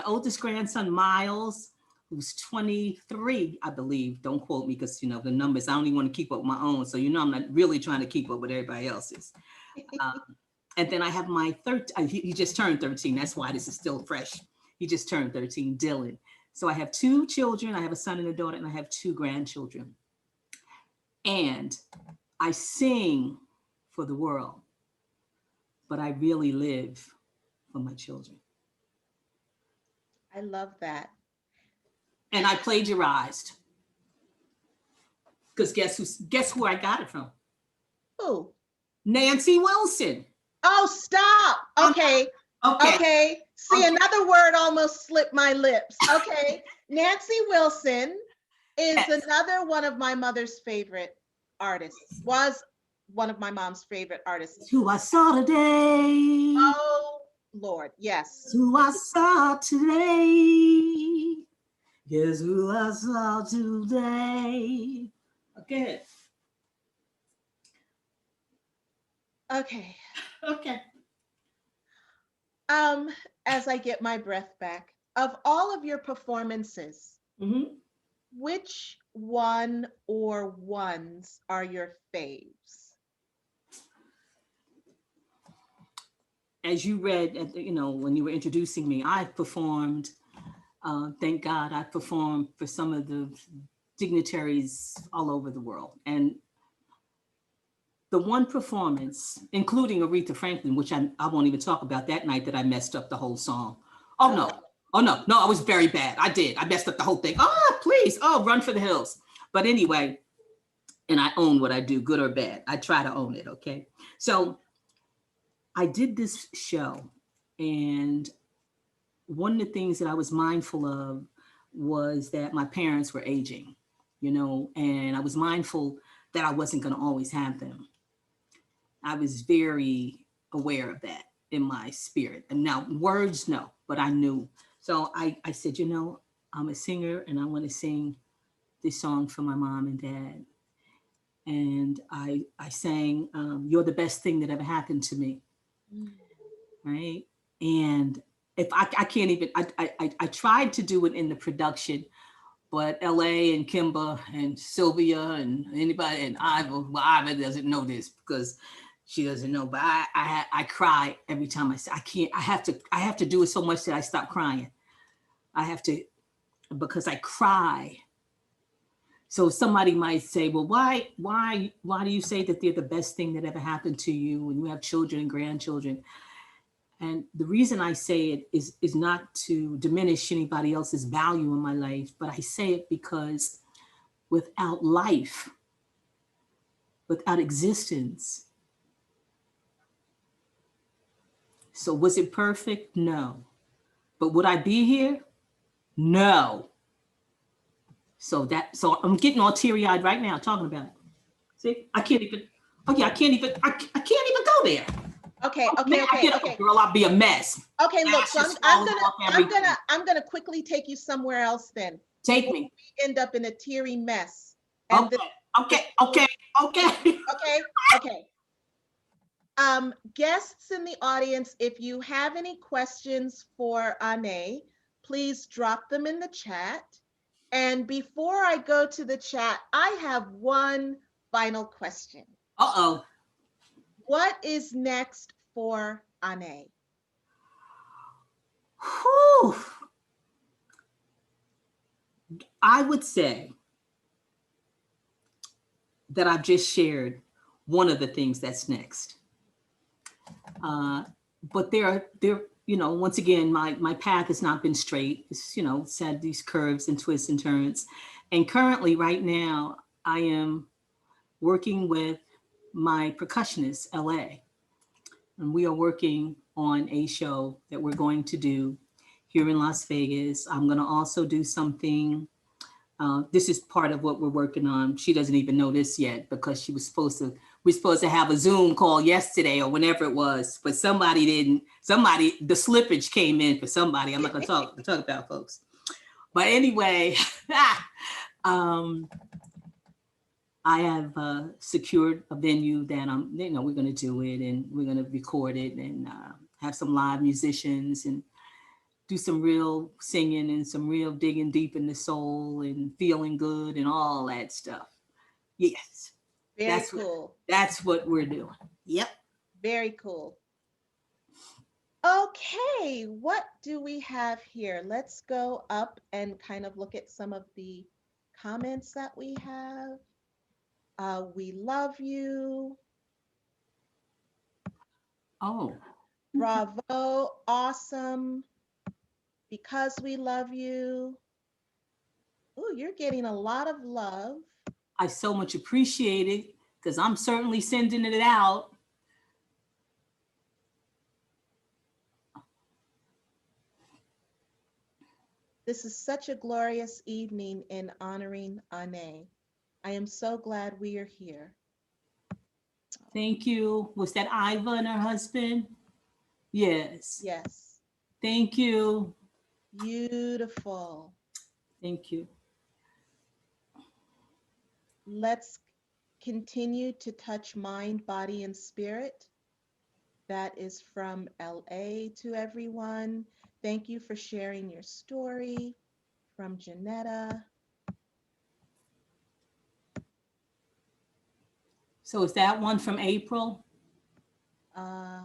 oldest grandson, Miles, who's 23, I believe. Don't quote me because, the numbers, I don't even want to keep up with my own. So, I'm not really trying to keep up with everybody else's. And then I have my he just turned 13. That's why this is still fresh. He just turned 13, Dylan. So I have two children. I have a son and a daughter, and I have two grandchildren. And I sing for the world, but I really live for my children. I love that. And I plagiarized. Because guess who I got it from? Who? Nancy Wilson. Oh, stop. Okay. Okay. See, Okay. Another word almost slipped my lips. Okay. Nancy Wilson is another one of my mother's favorite artists, was one of my mom's favorite artists. Who I saw today. Oh, Lord, yes. Who I saw today. Guess who I saw today. Okay. Okay. Okay. As I get my breath back, of all of your performances, which one or ones are your faves? As you read, when you were introducing me, I've performed, thank God, I've performed for some of the dignitaries all over the world. And the one performance, including Aretha Franklin, which I won't even talk about that night that I messed up the whole song. Oh, no, I was very bad. I messed up the whole thing. Oh, please. Oh, run for the hills. But anyway, and I own what I do, good or bad. I try to own it, okay? So I did this show, and one of the things that I was mindful of was that my parents were aging, and I was mindful that I wasn't going to always have them. I was very aware of that in my spirit. And now words, no, but I knew. So I said, I'm a singer and I want to sing this song for my mom and dad. And I sang, You're the Best Thing That Ever Happened to Me. Right. And if I can't even, I tried to do it in the production, but LA and Kimba and Sylvia and anybody and Iva doesn't know this because she doesn't know, but I cry every time I say, I can't, I have to do it so much that I stop crying. I have to, because I cry. So somebody might say, well, why do you say that they're the best thing that ever happened to you when you have children and grandchildren? And the reason I say it is not to diminish anybody else's value in my life, but I say it because without life, without existence. So was it perfect? No. But would I be here? No. So I'm getting all teary-eyed right now talking about it. See, I can't even go there. Okay, I get it, girl. I'll be a mess. Okay, look, so Ashes I'm falling off everything. I'm gonna quickly take you somewhere else then. Take before me. we end up in a teary mess. And Okay. okay. Okay. Guests in the audience, if you have any questions for Ane, please drop them in the chat. And before I go to the chat, I have one final question. Uh-oh. What is next for Ane? Whew. I would say that I've just shared one of the things that's next. But there, once again, my path has not been straight. It's, it's had these curves and twists and turns. And currently, right now, I am working with my percussionist, LA. And we are working on a show that we're going to do here in Las Vegas. I'm going to also do something. This is part of what we're working on. She doesn't even know this yet because we're supposed to have a Zoom call yesterday or whenever it was, but somebody didn't. The slippage came in for somebody. I'm not going to talk about folks. But anyway, I have secured a venue that we're going to do it and we're going to record it and have some live musicians and do some real singing and some real digging deep in the soul and feeling good and all that stuff. Yes. Very cool. That's what we're doing. Yep. Very cool. Okay, what do we have here? Let's go up and kind of look at some of the comments that we have. We love you. Oh. Bravo, awesome. Because we love you. Oh, you're getting a lot of love. I so much appreciate it because I'm certainly sending it out. This is such a glorious evening in honoring Ane. I am so glad we are here. Thank you. Was that Iva and her husband? Yes. Yes. Thank you. Beautiful. Thank you. Let's continue to touch mind, body, and spirit. That is from LA to everyone. Thank you for sharing your story. From Janetta. So is that one from April? Uh,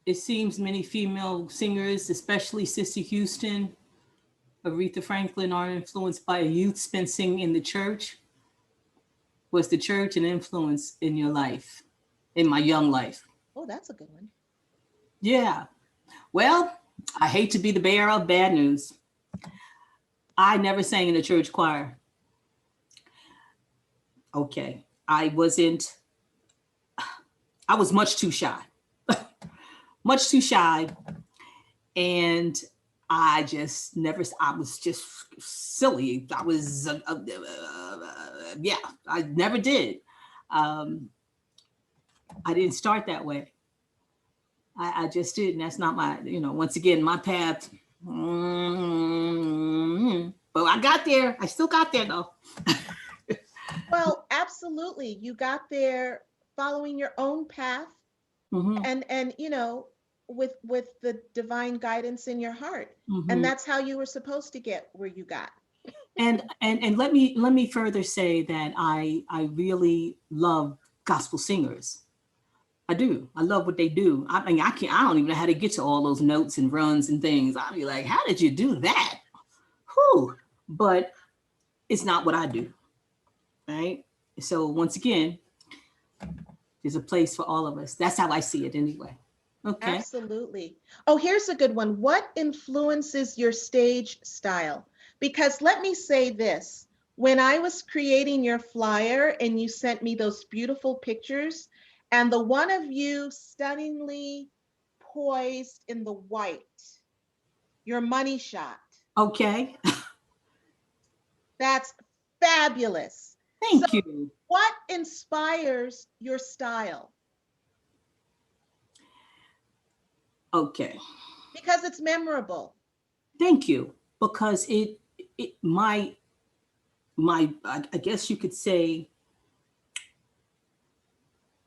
It seems many female singers, especially Sissy Houston, Aretha Franklin, are influenced by a youth spent singing in the church. Was the church an influence in your life, in my young life? Oh, that's a good one. Yeah. Well, I hate to be the bearer of bad news. I never sang in a church choir. Okay. I was much too shy. Much too shy. And I was just silly. I never did. I didn't start that way. I just didn't. That's not my, once again, my path. But I got there. I still got there though. Well, absolutely. You got there following your own path and with the divine guidance in your heart. And that's how you were supposed to get where you got. And let me further say that I really love gospel singers. I do. I love what they do. I mean, I don't even know how to get to all those notes and runs and things. I'll be like, how did you do that? Whew. But it's not what I do. Right? So once again, there's a place for all of us. That's how I see it anyway. Okay. Absolutely. Oh, here's a good one. What influences your stage style? Because let me say this, when I was creating your flyer and you sent me those beautiful pictures and the one of you stunningly poised in the white, your money shot. Okay. That's fabulous. Thank you. What inspires your style? Okay. Because it's memorable. Thank you. Because I guess you could say,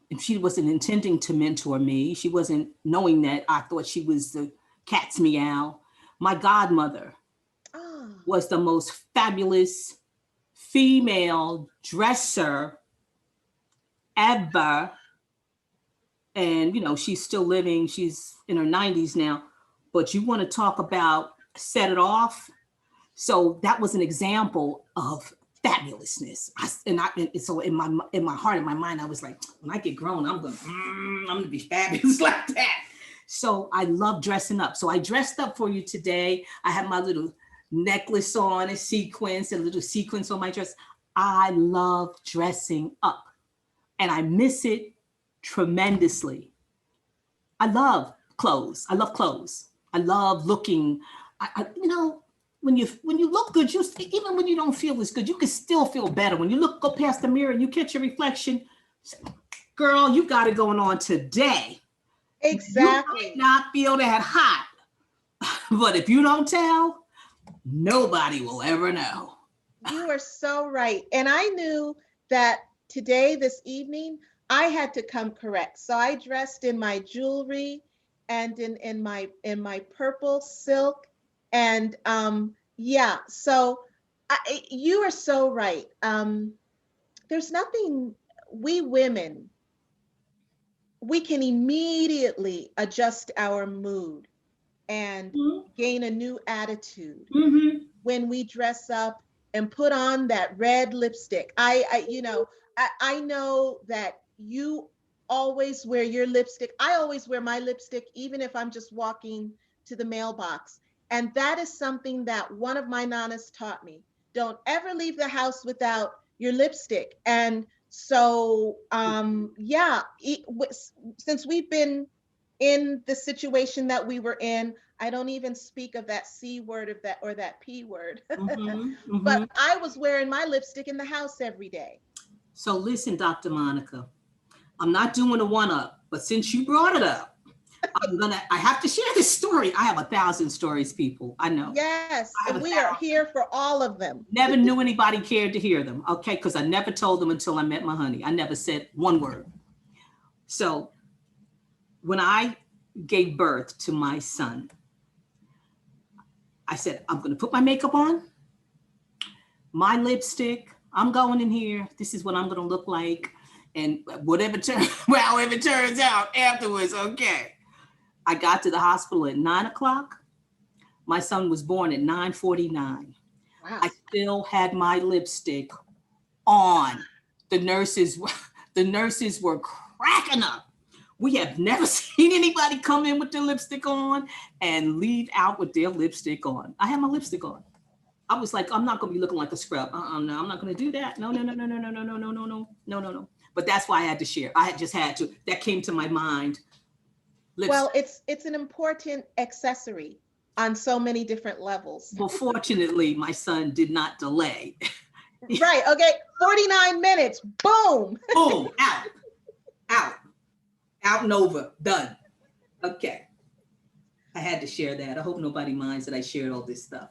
if she wasn't intending to mentor me, she wasn't knowing that I thought she was the cat's meow. My godmother Oh, was the most fabulous female dresser ever. And, she's still living. She's in her 90s now. But you want to talk about set it off? So that was an example of fabulousness. And so in my heart, in my mind, I was like, when I get grown, I'm gonna be fabulous like that. So I love dressing up. So I dressed up for you today. I have my little necklace on, a sequence, and a little sequence on my dress. I love dressing up, and I miss it tremendously. I love clothes. I love clothes. I love looking. When you look good, even when you don't feel as good, you can still feel better. When you go past the mirror and you catch your reflection, girl, you got it going on today. exactly. You might not feel that hot, but if you don't tell, nobody will ever know. You are so right. And I knew that today, this evening, I had to come correct. So I dressed in my jewelry and in my purple silk. And yeah, so you are so right. There's nothing, we women, we can immediately adjust our mood and gain a new attitude Mm-hmm. when we dress up and put on that red lipstick. I know that you always wear your lipstick. I always wear my lipstick, even if I'm just walking to the mailbox. And that is something that one of my nanas taught me. Don't ever leave the house without your lipstick. And so, yeah, since we've been in the situation that we were in, I don't even speak of that C word of that or that P word. Mm-hmm. But Mm-hmm. I was wearing my lipstick in the house every day. So listen, Dr. Monica, I'm not doing a one up, but since you brought it up, I have to share this story. I have 1,000 stories, people. I know. Yes, I have we are here for all of them. never knew anybody cared to hear them. Okay. Because I never told them until I met my honey. I never said one word. So when I gave birth to my son, I said, I'm going to put my makeup on, my lipstick. I'm going in here. This is what I'm going to look like. And however it turns out afterwards, okay. I got to the hospital at 9 o'clock. My son was born at 9:49. Wow. I still had my lipstick on. The nurses were cracking up. We have never seen anybody come in with their lipstick on and leave out with their lipstick on. I had my lipstick on. I was like, I'm not gonna be looking like a scrub. No, I'm not gonna do that. No, no, no, no, no, no, no, no, no, no, no, no, no, no. But that's why I had to share. I just had to. That came to my mind. Lipstick. Well, it's an important accessory on so many different levels. Well, fortunately, my son did not delay. Right. Okay. 49 minutes. Boom. Boom, out and over, done. Okay. I had to share that. I hope nobody minds that I shared all this stuff.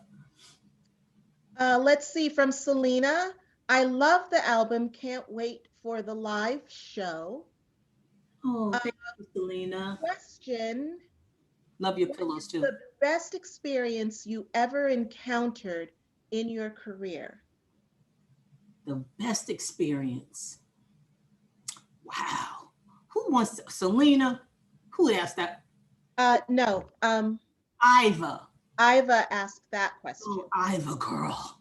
Let's see from Selena. I love the album. Can't wait for the live show. Oh, thank you, Selena. Question. Love your What pillows is too. the best experience you ever encountered in your career? The best experience. Wow. Who wants to, Selena? Who asked that? No. Iva. Iva asked that question. Oh, Iva, girl.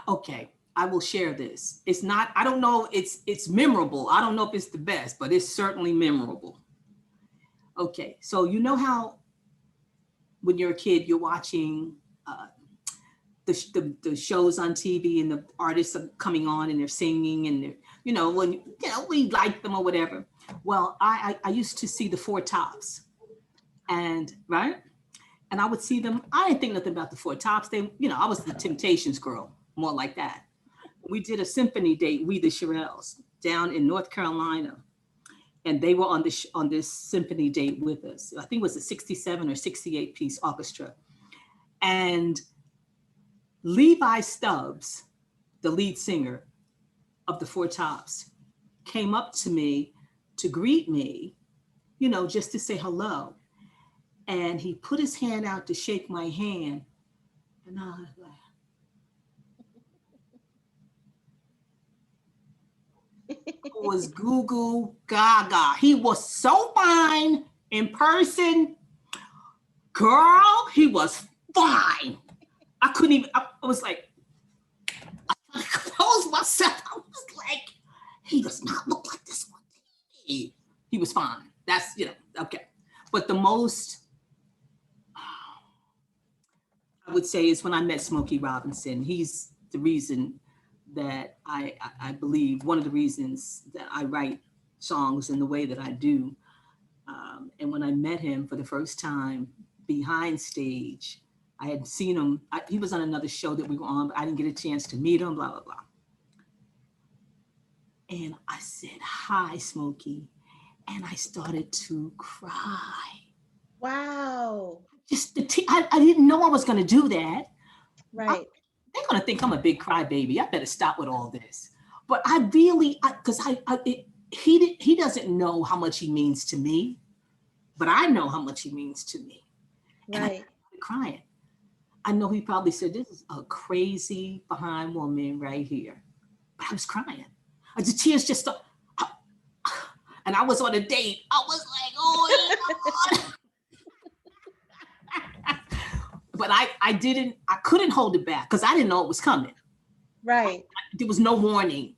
Okay, I will share this. It's not, I don't know, it's memorable. I don't know if it's the best, but it's certainly memorable. Okay, so you know how when you're a kid, you're watching the shows on TV and the artists are coming on and they're singing and they're, we like them or whatever. Well, I used to see the Four Tops, and right, and I would see them. I didn't think nothing about the Four Tops. I was the Temptations girl, more like that. We did a symphony date, we the Shirelles, down in North Carolina, and they were on this symphony date with us. I think it was a 67 or 68 piece orchestra. And Levi Stubbs, the lead singer of the Four Tops, came up to me to greet me, just to say hello. And he put his hand out to shake my hand. And I was like, it was goo goo gaga. He was so fine in person. Girl, he was fine. I couldn't even, I was like, I composed myself. I was like, he does not look like this on TV. He was fine. That's, okay. But the most, I would say, is when I met Smokey Robinson. He's the reason that I believe, one of the reasons that I write songs in the way that I do. And when I met him for the first time behind stage, I had seen him. He was on another show that we were on, but I didn't get a chance to meet him, blah, blah, blah. And I said, hi, Smokey. And I started to cry. Wow. Just I didn't know I was going to do that. Right. They're going to think I'm a big crybaby. I better stop with all this. But I really, because he doesn't know how much he means to me, but I know how much he means to me. Right. And I started crying. I know he probably said, this is a crazy behind woman right here. But I was crying. The tears just started. And I was on a date. I was like, oh, God. But I couldn't hold it back because I didn't know it was coming. Right. There was no warning.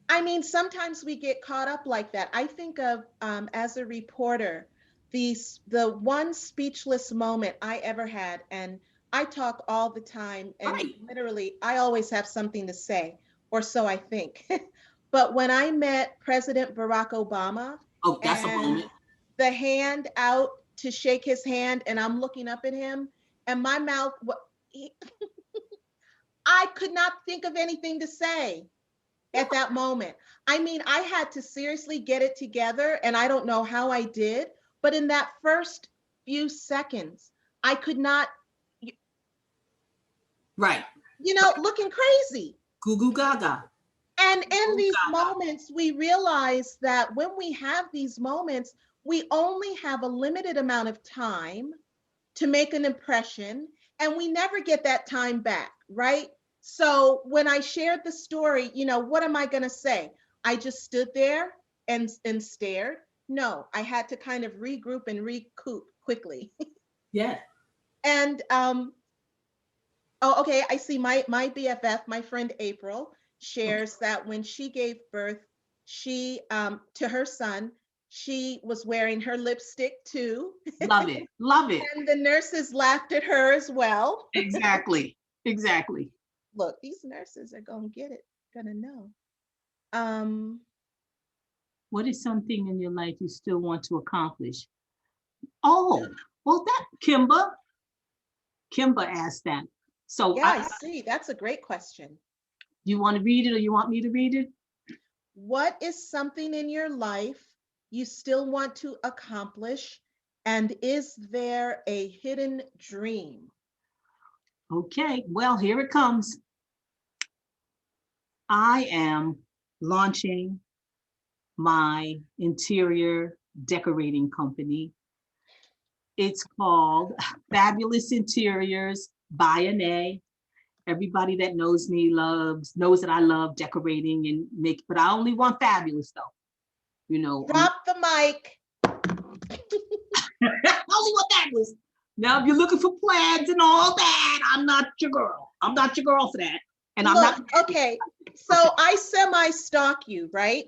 I mean, sometimes we get caught up like that. I think of, as a reporter, the one speechless moment I ever had, and I talk all the time, and Right. literally, I always have something to say, or so I think. But when I met President Barack Obama, oh, that's a moment. The hand out to shake his hand, and I'm looking up at him, and my mouth, I could not think of anything to say at that moment. I mean, I had to seriously get it together, and I don't know how I did, but in that first few seconds, I could not. Right. Looking crazy. Goo goo gaga. And in these moments, we realize that when we have these moments, we only have a limited amount of time to make an impression, and we never get that time back, right? So when I shared the story, what am I going to say? I just stood there and stared. No, I had to kind of regroup and recoup quickly. Yeah. And okay, I see my BFF, my friend April, shares that when she gave birth, she to her son, she was wearing her lipstick too. Love it. Love it. And the nurses laughed at her as well. Exactly. Exactly. Look, these nurses are gonna get it, gonna know. What is something in your life you still want to accomplish? Oh, well, that Kimba asked that. So yeah, I see. That's a great question. You want to read it, or you want me to read it? What is something in your life you still want to accomplish? And is there a hidden dream? Okay, well, here it comes. I am launching my interior decorating company. It's called Fabulous Interiors by an A. Everybody that knows me knows that I love decorating and make, but I only want fabulous though. Drop the mic. I only want fabulous. Now, if you're looking for plaids and all that, I'm not your girl. I'm not your girl for that. And I'm not. Okay. So I semi-stalk you, right?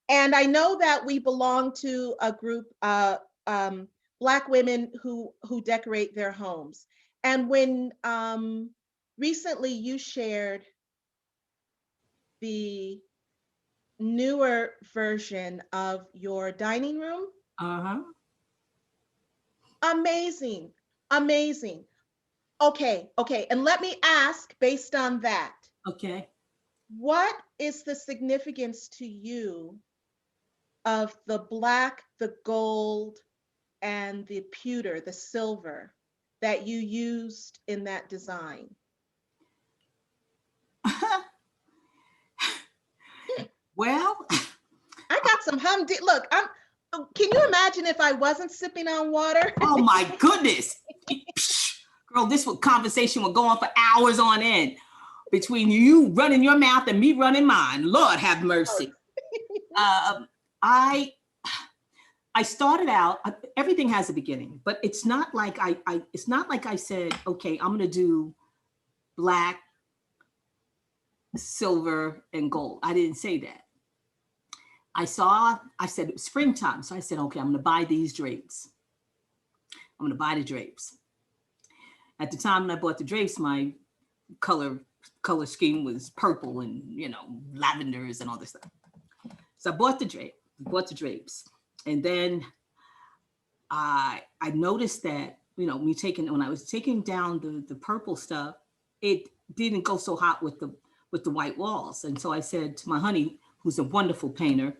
And I know that we belong to a group, Black women who decorate their homes. And when recently you shared the newer version of your dining room, amazing, amazing. Okay, and let me ask based on that. Okay. What is the significance to you of the black, the gold, and the pewter, the silver that you used in that design? Well, I got some humdinger. Look, can you imagine if I wasn't sipping on water? oh my goodness. Girl, this conversation will go on for hours on end between you running your mouth and me running mine. Lord have mercy. I started out, everything has a beginning, but it's not like it's not like I said, okay, I'm gonna do black, silver, and gold. I didn't say that. I said it was springtime. So I said, okay, I'm gonna buy these drapes. I'm gonna buy the drapes. At the time I bought the drapes, my color scheme was purple and, you know, lavenders and all this stuff. So I bought the drapes. And then I noticed that, you know, when I was taking down the purple stuff, it didn't go so hot with the white walls. And so I said to my honey, who's a wonderful painter,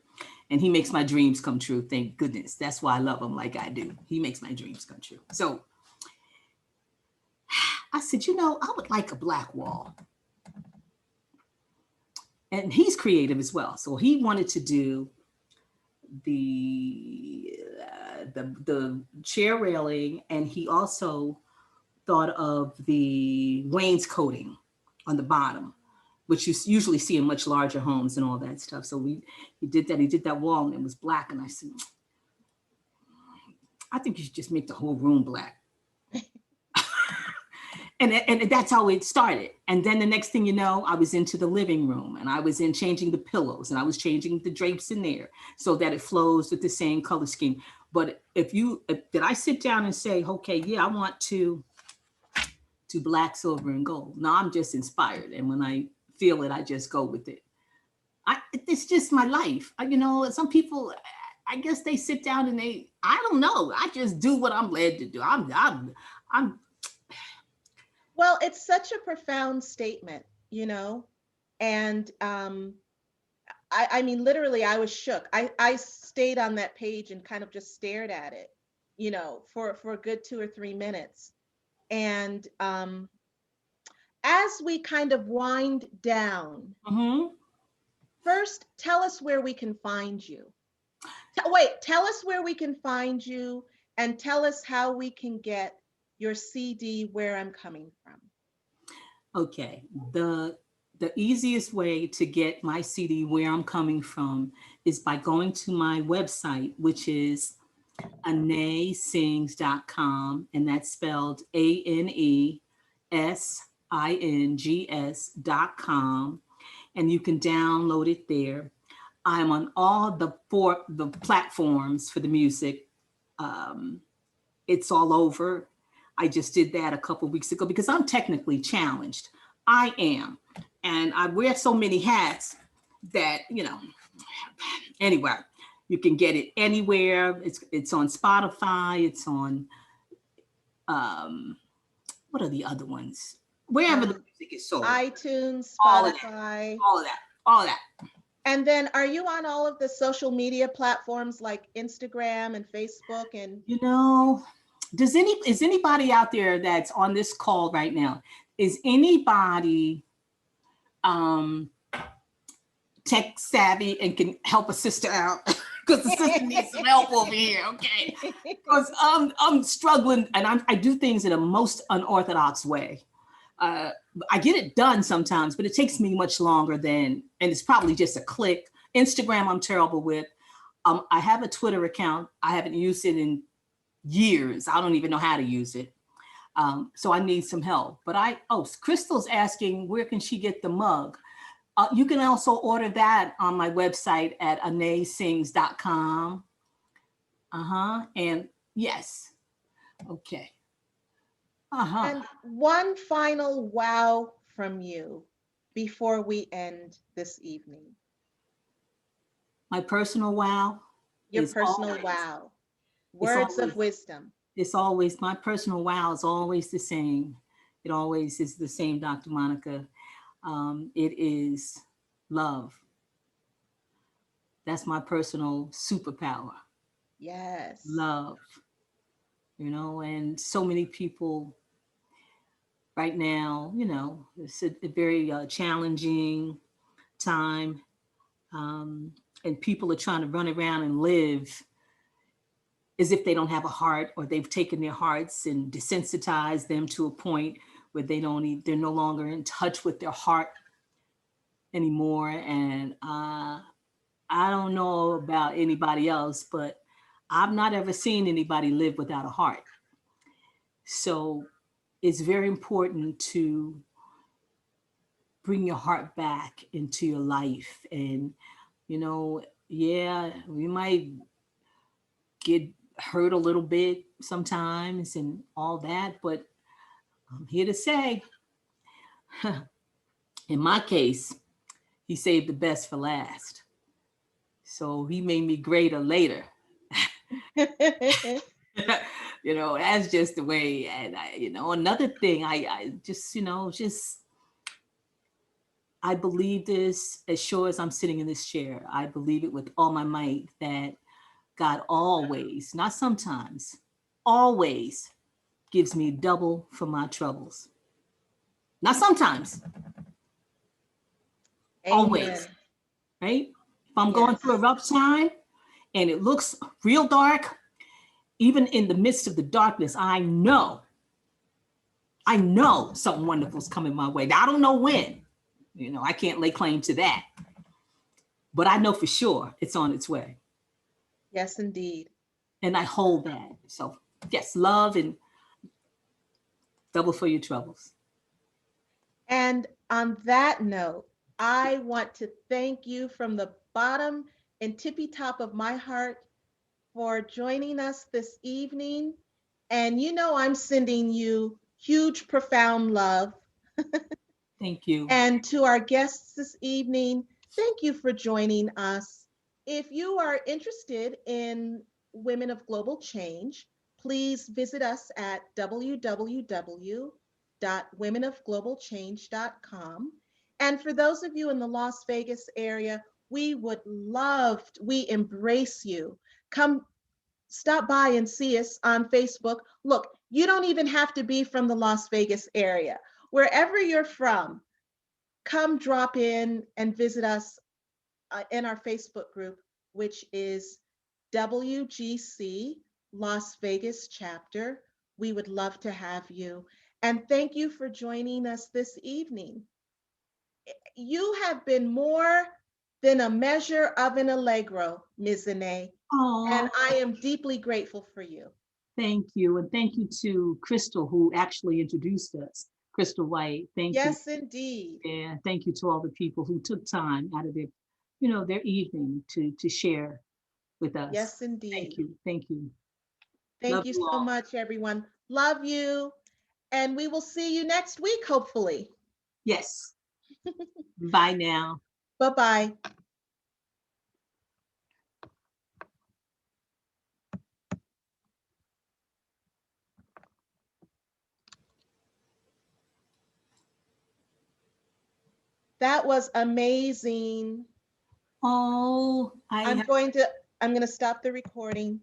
and he makes my dreams come true. Thank goodness. That's why I love him like I do. He makes my dreams come true. So I said, you know, I would like a black wall. And he's creative as well. So he wanted to do the chair railing, and he also thought of the wainscoting on the bottom, which you usually see in much larger homes and all that stuff. So he did that. He did that wall, and it was black. And I said, I think you should just make the whole room black. And that's how it started. And then the next thing you know, I was into the living room, and I was in changing the pillows, and I was changing the drapes in there so that it flows with the same color scheme. But did I sit down and say, okay, yeah, I want to black, silver, and gold? No, I'm just inspired. And when I feel it, I just go with it. It's just my life. You know, some people, I guess they sit down and I don't know. I just do what I'm led to do. I'm Well, it's such a profound statement, you know, and I mean, literally, I was shook. I stayed on that page and kind of just stared at it, you know, for a good 2 or 3 minutes. And as we kind of wind down, first, tell us where we can find you. Tell us where we can find you, and tell us how we can get your CD, Where I'm Coming From. Okay. The easiest way to get my CD, Where I'm Coming From, is by going to my website, which is anesings.com, and that's spelled ANESINGS.com, and you can download it there. I'm on all the platforms for the music. It's all over. I just did that a couple of weeks ago because I'm technically challenged. I am. And I wear so many hats that, you know, anyway, you can get it anywhere. It's on Spotify. It's on, what are the other ones? Wherever the music is sold. iTunes, Spotify. All of that. And then are you on all of the social media platforms like Instagram and Facebook? And you know, is anybody out there that's on this call right now? Is anybody tech savvy and can help a sister out? Because the sister needs some help over here, okay? Because I'm struggling, and I do things in a most unorthodox way. I get it done sometimes, but it takes me much longer and it's probably just a click. Instagram, I'm terrible with. I have a Twitter account. I haven't used it in years. I don't even know how to use it. So I need some help. But Crystal's asking, where can she get the mug? You can also order that on my website at anesings.com. And yes. Okay. And one final wow from you before we end this evening. My personal wow. Your personal wow. Words of wisdom. It's always, my personal wow is always the same. It always is the same, Dr. Monica. It is love. That's my personal superpower. Yes. Love, and so many people right now, it's a very challenging time. Um, and people are trying to run around and live as if they don't have a heart, or they've taken their hearts and desensitized them to a point where they're no longer in touch with their heart anymore. And I don't know about anybody else, but I've not ever seen anybody live without a heart. So it's very important to bring your heart back into your life. And, you know, yeah, we might get hurt a little bit sometimes and all that, but I'm here to say, in my case, he saved the best for last. So he made me greater later. That's just the way. And another thing, I just, just I believe this as sure as I'm sitting in this chair. I believe it with all my might that God always, not sometimes, always gives me double for my troubles. Not sometimes, Amen. always, right? If I'm going Yes. through a rough time and it looks real dark, even in the midst of the darkness, I know something wonderful is coming my way. Now, I don't know when. I can't lay claim to that, but I know for sure it's on its way. Yes, indeed. And I hold that. So, yes, love and double for your troubles. And on that note, I want to thank you from the bottom and tippy top of my heart for joining us this evening. And I'm sending you huge, profound love. Thank you. And to our guests this evening, thank you for joining us. If you are interested in Women of Global Change, please visit us at www.womenofglobalchange.com. And for those of you in the Las Vegas area, we embrace you. Come stop by and see us on Facebook. Look, you don't even have to be from the Las Vegas area. Wherever you're from, come drop in and visit us in our Facebook group, which is WGC Las Vegas chapter. We would love to have you. And thank you for joining us this evening. You have been more than a measure of an allegro, Ms. Ine, Oh, and I am deeply grateful for you. thank you. And thank you to Crystal, who actually introduced us. Crystal White, thank you. Yes, indeed. And thank you to all the people who took time out of their evening to share with us. Yes, indeed. Thank you. Thank you. Thank Love you you so all. much, everyone. Love you. And we will see you next week, hopefully. Yes. Bye now. Bye bye. That was amazing. Oh, I'm going to stop the recording.